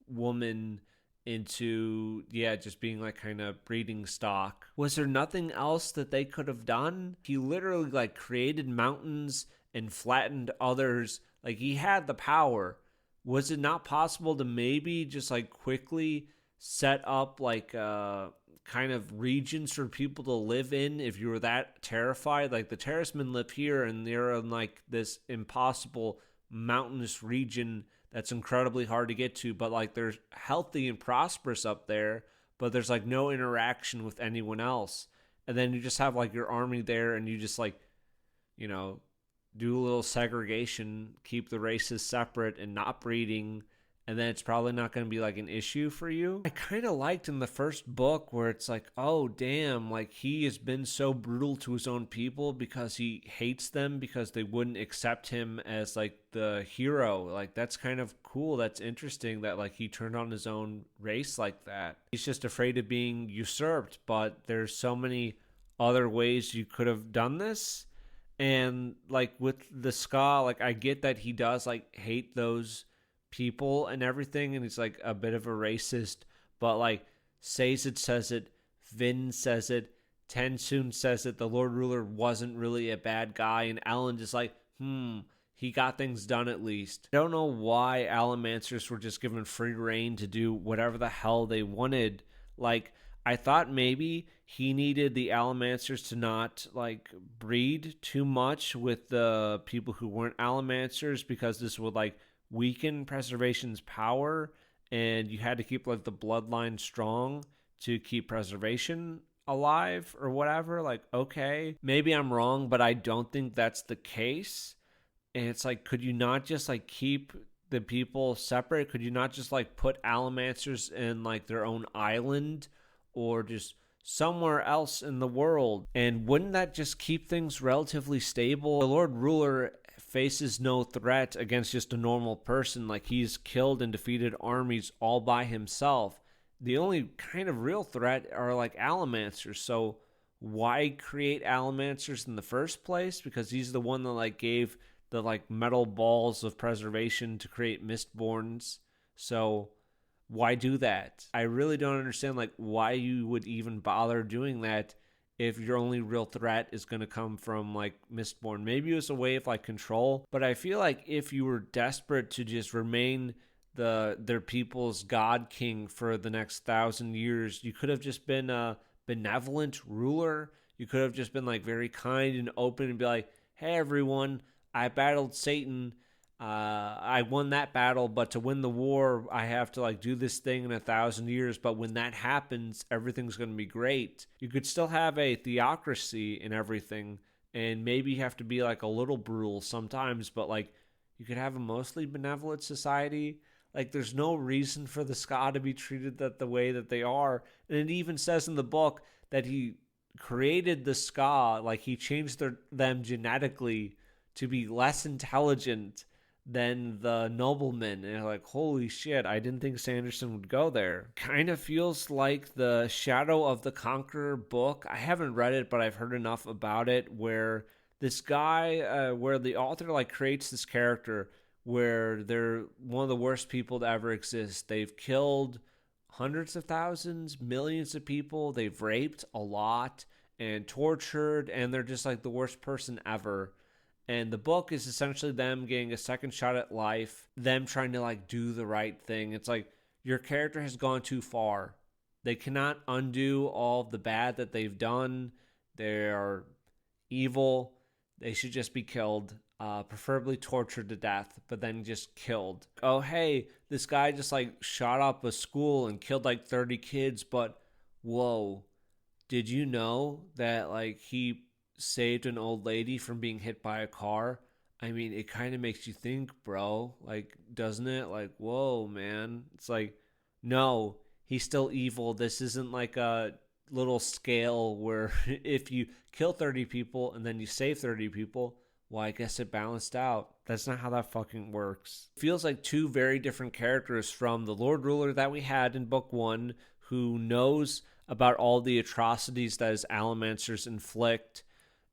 woman into just being like kind of breeding stock. Was there nothing else that they could have done? He literally like created mountains and flattened others. Like, he had the power. Was it not possible to maybe just like quickly set up like kind of regions for people to live in if you were that terrified? Like, the Terracemen live here and they're in like this impossible mountainous region that's incredibly hard to get to, but like they're healthy and prosperous up there, but there's like no interaction with anyone else. And then you just have like your army there and you just like, you know, do a little segregation, keep the races separate and not breeding, and then it's probably not going to be like an issue for you. I kind of liked in the first book where it's like, oh damn, like he has been so brutal to his own people because he hates them because they wouldn't accept him as like the hero. Like, that's kind of cool. That's interesting that like he turned on his own race like that. He's just afraid of being usurped, but there's so many other ways you could have done this. And like with the Ska, like I get that he does like hate those people and everything, and he's like a bit of a racist, but like Sazed says it, Vin says it, Tensoon says it, the Lord Ruler wasn't really a bad guy, and Alan just like, he got things done at least. I don't know why Allomancers were just given free reign to do whatever the hell they wanted. Like, I thought maybe he needed the Allomancers to not like breed too much with the people who weren't Allomancers, because this would like weaken preservation's power, and you had to keep like the bloodline strong to keep preservation alive or whatever. Like, okay, maybe I'm wrong, but I don't think that's the case. And it's like, could you not just like keep the people separate? Could you not just like put Allomancers in like their own island or just somewhere else in the world? And wouldn't that just keep things relatively stable? The Lord Ruler faces no threat against just a normal person. Like, he's killed and defeated armies all by himself. The only kind of real threat are like Allomancers. So why create Allomancers in the first place? Because he's the one that like gave the like metal balls of preservation to create Mistborns. So why do that? I really don't understand like why you would even bother doing that if your only real threat is going to come from like Mistborn. Maybe it was a way of like control, but I feel like if you were desperate to just remain their people's god king for the next 1,000 years, you could have just been a benevolent ruler. You could have just been like very kind and open and be like, hey everyone, I battled Satan. I won that battle, but to win the war, I have to like do this thing in 1,000 years. But when that happens, everything's going to be great. You could still have a theocracy in everything, and maybe you have to be like a little brutal sometimes, but like you could have a mostly benevolent society. Like, there's no reason for the Ska to be treated the way that they are. And it even says in the book that he created the Ska, like he changed them genetically to be less intelligent than the nobleman. And like, holy shit, I didn't think Sanderson would go there. Kind of feels like the Shadow of the Conqueror book. I haven't read it, but I've heard enough about it where this guy, where the author like creates this character where they're one of the worst people to ever exist. They've killed hundreds of thousands, millions of people. They've raped a lot and tortured, and they're just like the worst person ever. And the book is essentially them getting a second shot at life, them trying to like do the right thing. It's like your character has gone too far. They cannot undo all of the bad that they've done. They are evil. They should just be killed, preferably tortured to death, but then just killed. Oh, hey, this guy just like shot up a school and killed like 30 kids, but whoa, did you know that like he saved an old lady from being hit by a car? I mean, it kind of makes you think, bro. Like, doesn't it? Like, whoa, man. It's like, no, he's still evil. This isn't like a little scale where if you kill 30 people and then you save 30 people, well, I guess it balanced out. That's not how that fucking works. It feels like two very different characters from the Lord Ruler that we had in book 1, who knows about all the atrocities that his Allomancers inflict.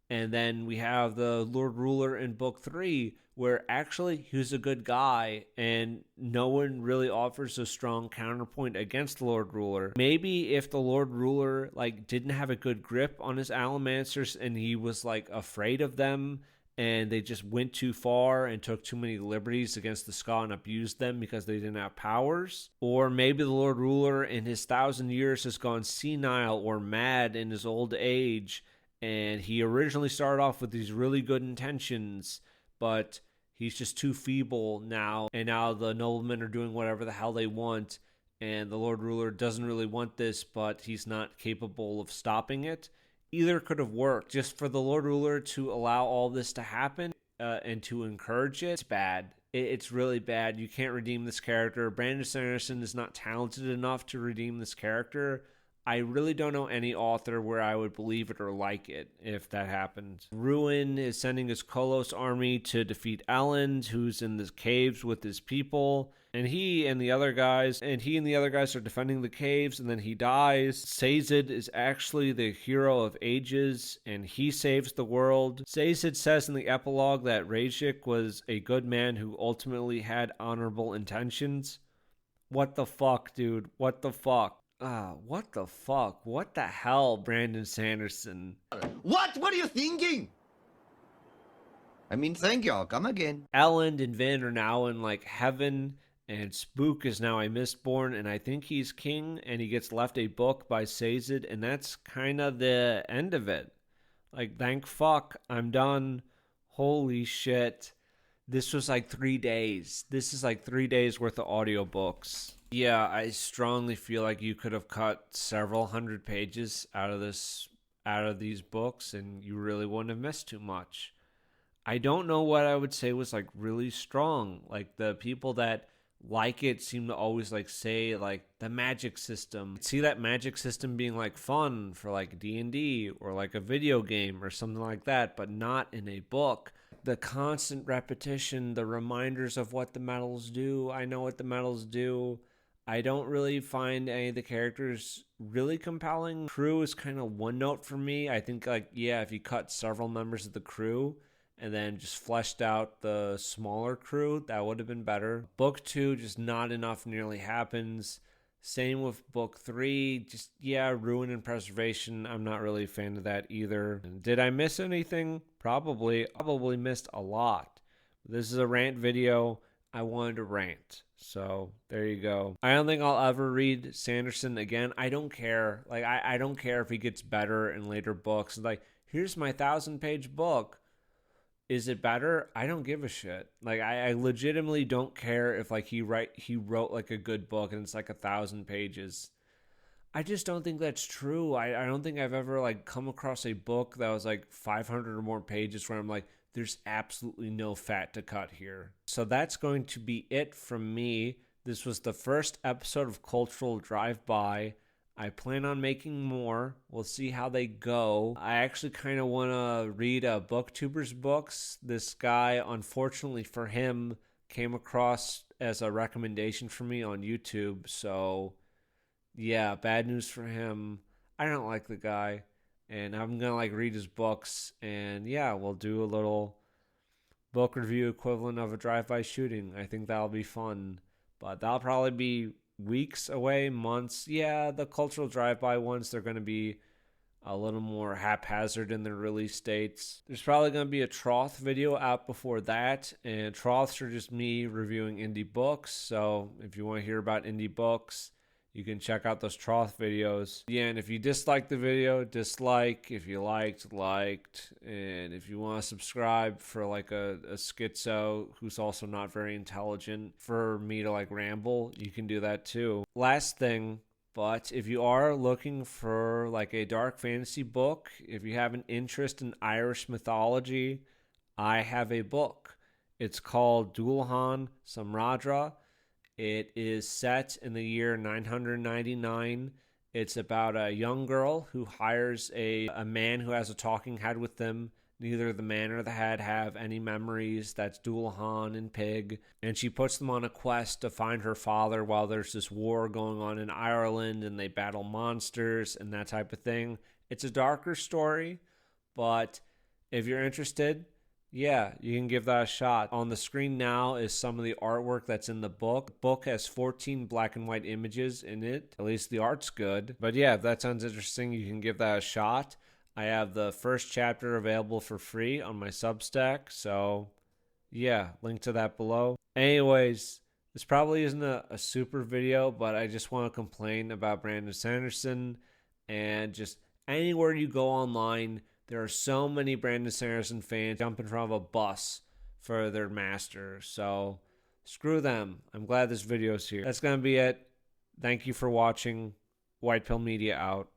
And then we have the Lord Ruler in book 3, where actually he was a good guy and no one really offers a strong counterpoint against the Lord Ruler. Maybe if the Lord Ruler like didn't have a good grip on his Allomancers and he was like afraid of them and they just went too far and took too many liberties against the Ska and abused them because they didn't have powers. Or maybe the Lord Ruler in his 1,000 years has gone senile or mad in his old age, and he originally started off with these really good intentions, but he's just too feeble now, and now the noblemen are doing whatever the hell they want, and the Lord Ruler doesn't really want this, but he's not capable of stopping it. Either could have worked. Just for the Lord Ruler to allow all this to happen and to encourage it, it's bad. It's really bad. You can't redeem this character. Brandon Sanderson is not talented enough to redeem this character. I really don't know any author where I would believe it or like it if that happened. Ruin is sending his Kolos army to defeat Elend, who's in the caves with his people. And he and the other guys are defending the caves, and then he dies. Sazed is actually the hero of ages, and he saves the world. Sazed says in the epilogue that Rajik was a good man who ultimately had honorable intentions. What the fuck, dude? What the fuck? What the fuck? What the hell, Brandon Sanderson? What? What are you thinking? I mean, thank you. I'll come again. Elend and Vin are now in like heaven, and Spook is now a Mistborn, and I think he's king, and he gets left a book by Sazed, and that's kind of the end of it. Like, thank fuck, I'm done. Holy shit. This was like 3 days. This is like 3 days worth of audiobooks. Yeah, I strongly feel like you could have cut several hundred pages out of these books, and you really wouldn't have missed too much. I don't know what I would say was like really strong. Like, the people that like it seem to always like say like the magic system. See that magic system being like fun for like D&D or like a video game or something like that, but not in a book. The constant repetition, the reminders of what the metals do. I know what the metals do. I don't really find any of the characters really compelling. Crew is kind of one note for me. I think like, yeah, if you cut several members of the crew and then just fleshed out the smaller crew, that would have been better. Book 2, just not enough nearly happens. Same with book 3, just, yeah, Ruin and Preservation. I'm not really a fan of that either. Did I miss anything? Probably missed a lot. This is a rant video. I wanted to rant. So there you go. I don't think I'll ever read Sanderson again. I don't care. Like, I don't care if he gets better in later books. Like, here's my 1,000-page book. Is it better? I don't give a shit. Like, I legitimately don't care if like he wrote like a good book and it's like 1,000 pages. I just don't think that's true. I don't think I've ever like come across a book that was like 500 or more pages where I'm like, there's absolutely no fat to cut here. So that's going to be it from me. This was the first episode of Cultural Drive-By. I plan on making more. We'll see how they go. I actually kind of want to read BookTuber's books. This guy, unfortunately for him, came across as a recommendation for me on YouTube. So, yeah, bad news for him. I don't like the guy, and I'm gonna like read his books, and yeah, we'll do a little book review equivalent of a drive-by shooting. I think that'll be fun, but that'll probably be weeks away, months. Yeah, the cultural drive-by ones, they're gonna be a little more haphazard in their release dates. There's probably going to be a Troth video out before that, and Troths are just me reviewing indie books. So if you want to hear about indie books, you can check out those Troth videos. Yeah, and if you disliked the video, dislike. If you liked. And if you want to subscribe for like a schizo who's also not very intelligent for me to like ramble, you can do that too. Last thing, but if you are looking for like a dark fantasy book, if you have an interest in Irish mythology, I have a book. It's called Dualhan Samradra. It is set in the year 999. It's about a young girl who hires a man who has a talking head with them. Neither the man or the head have any memories. That's Dualhan and Pig. And she puts them on a quest to find her father while there's this war going on in Ireland and they battle monsters and that type of thing. It's a darker story, but if you're interested, yeah, you can give that a shot. On the screen now is some of the artwork that's in the book. The book has 14 black and white images in it. At least the art's good. But yeah, if that sounds interesting, you can give that a shot. I have the first chapter available for free on my Substack, so yeah, link to that below. Anyways, this probably isn't a super video, but I just want to complain about Brandon Sanderson, and just anywhere you go online, there are so many Brandon Sanderson fans jump in front of a bus for their master, so screw them. I'm glad this video's here. That's going to be it. Thank you for watching. White Pill Media out.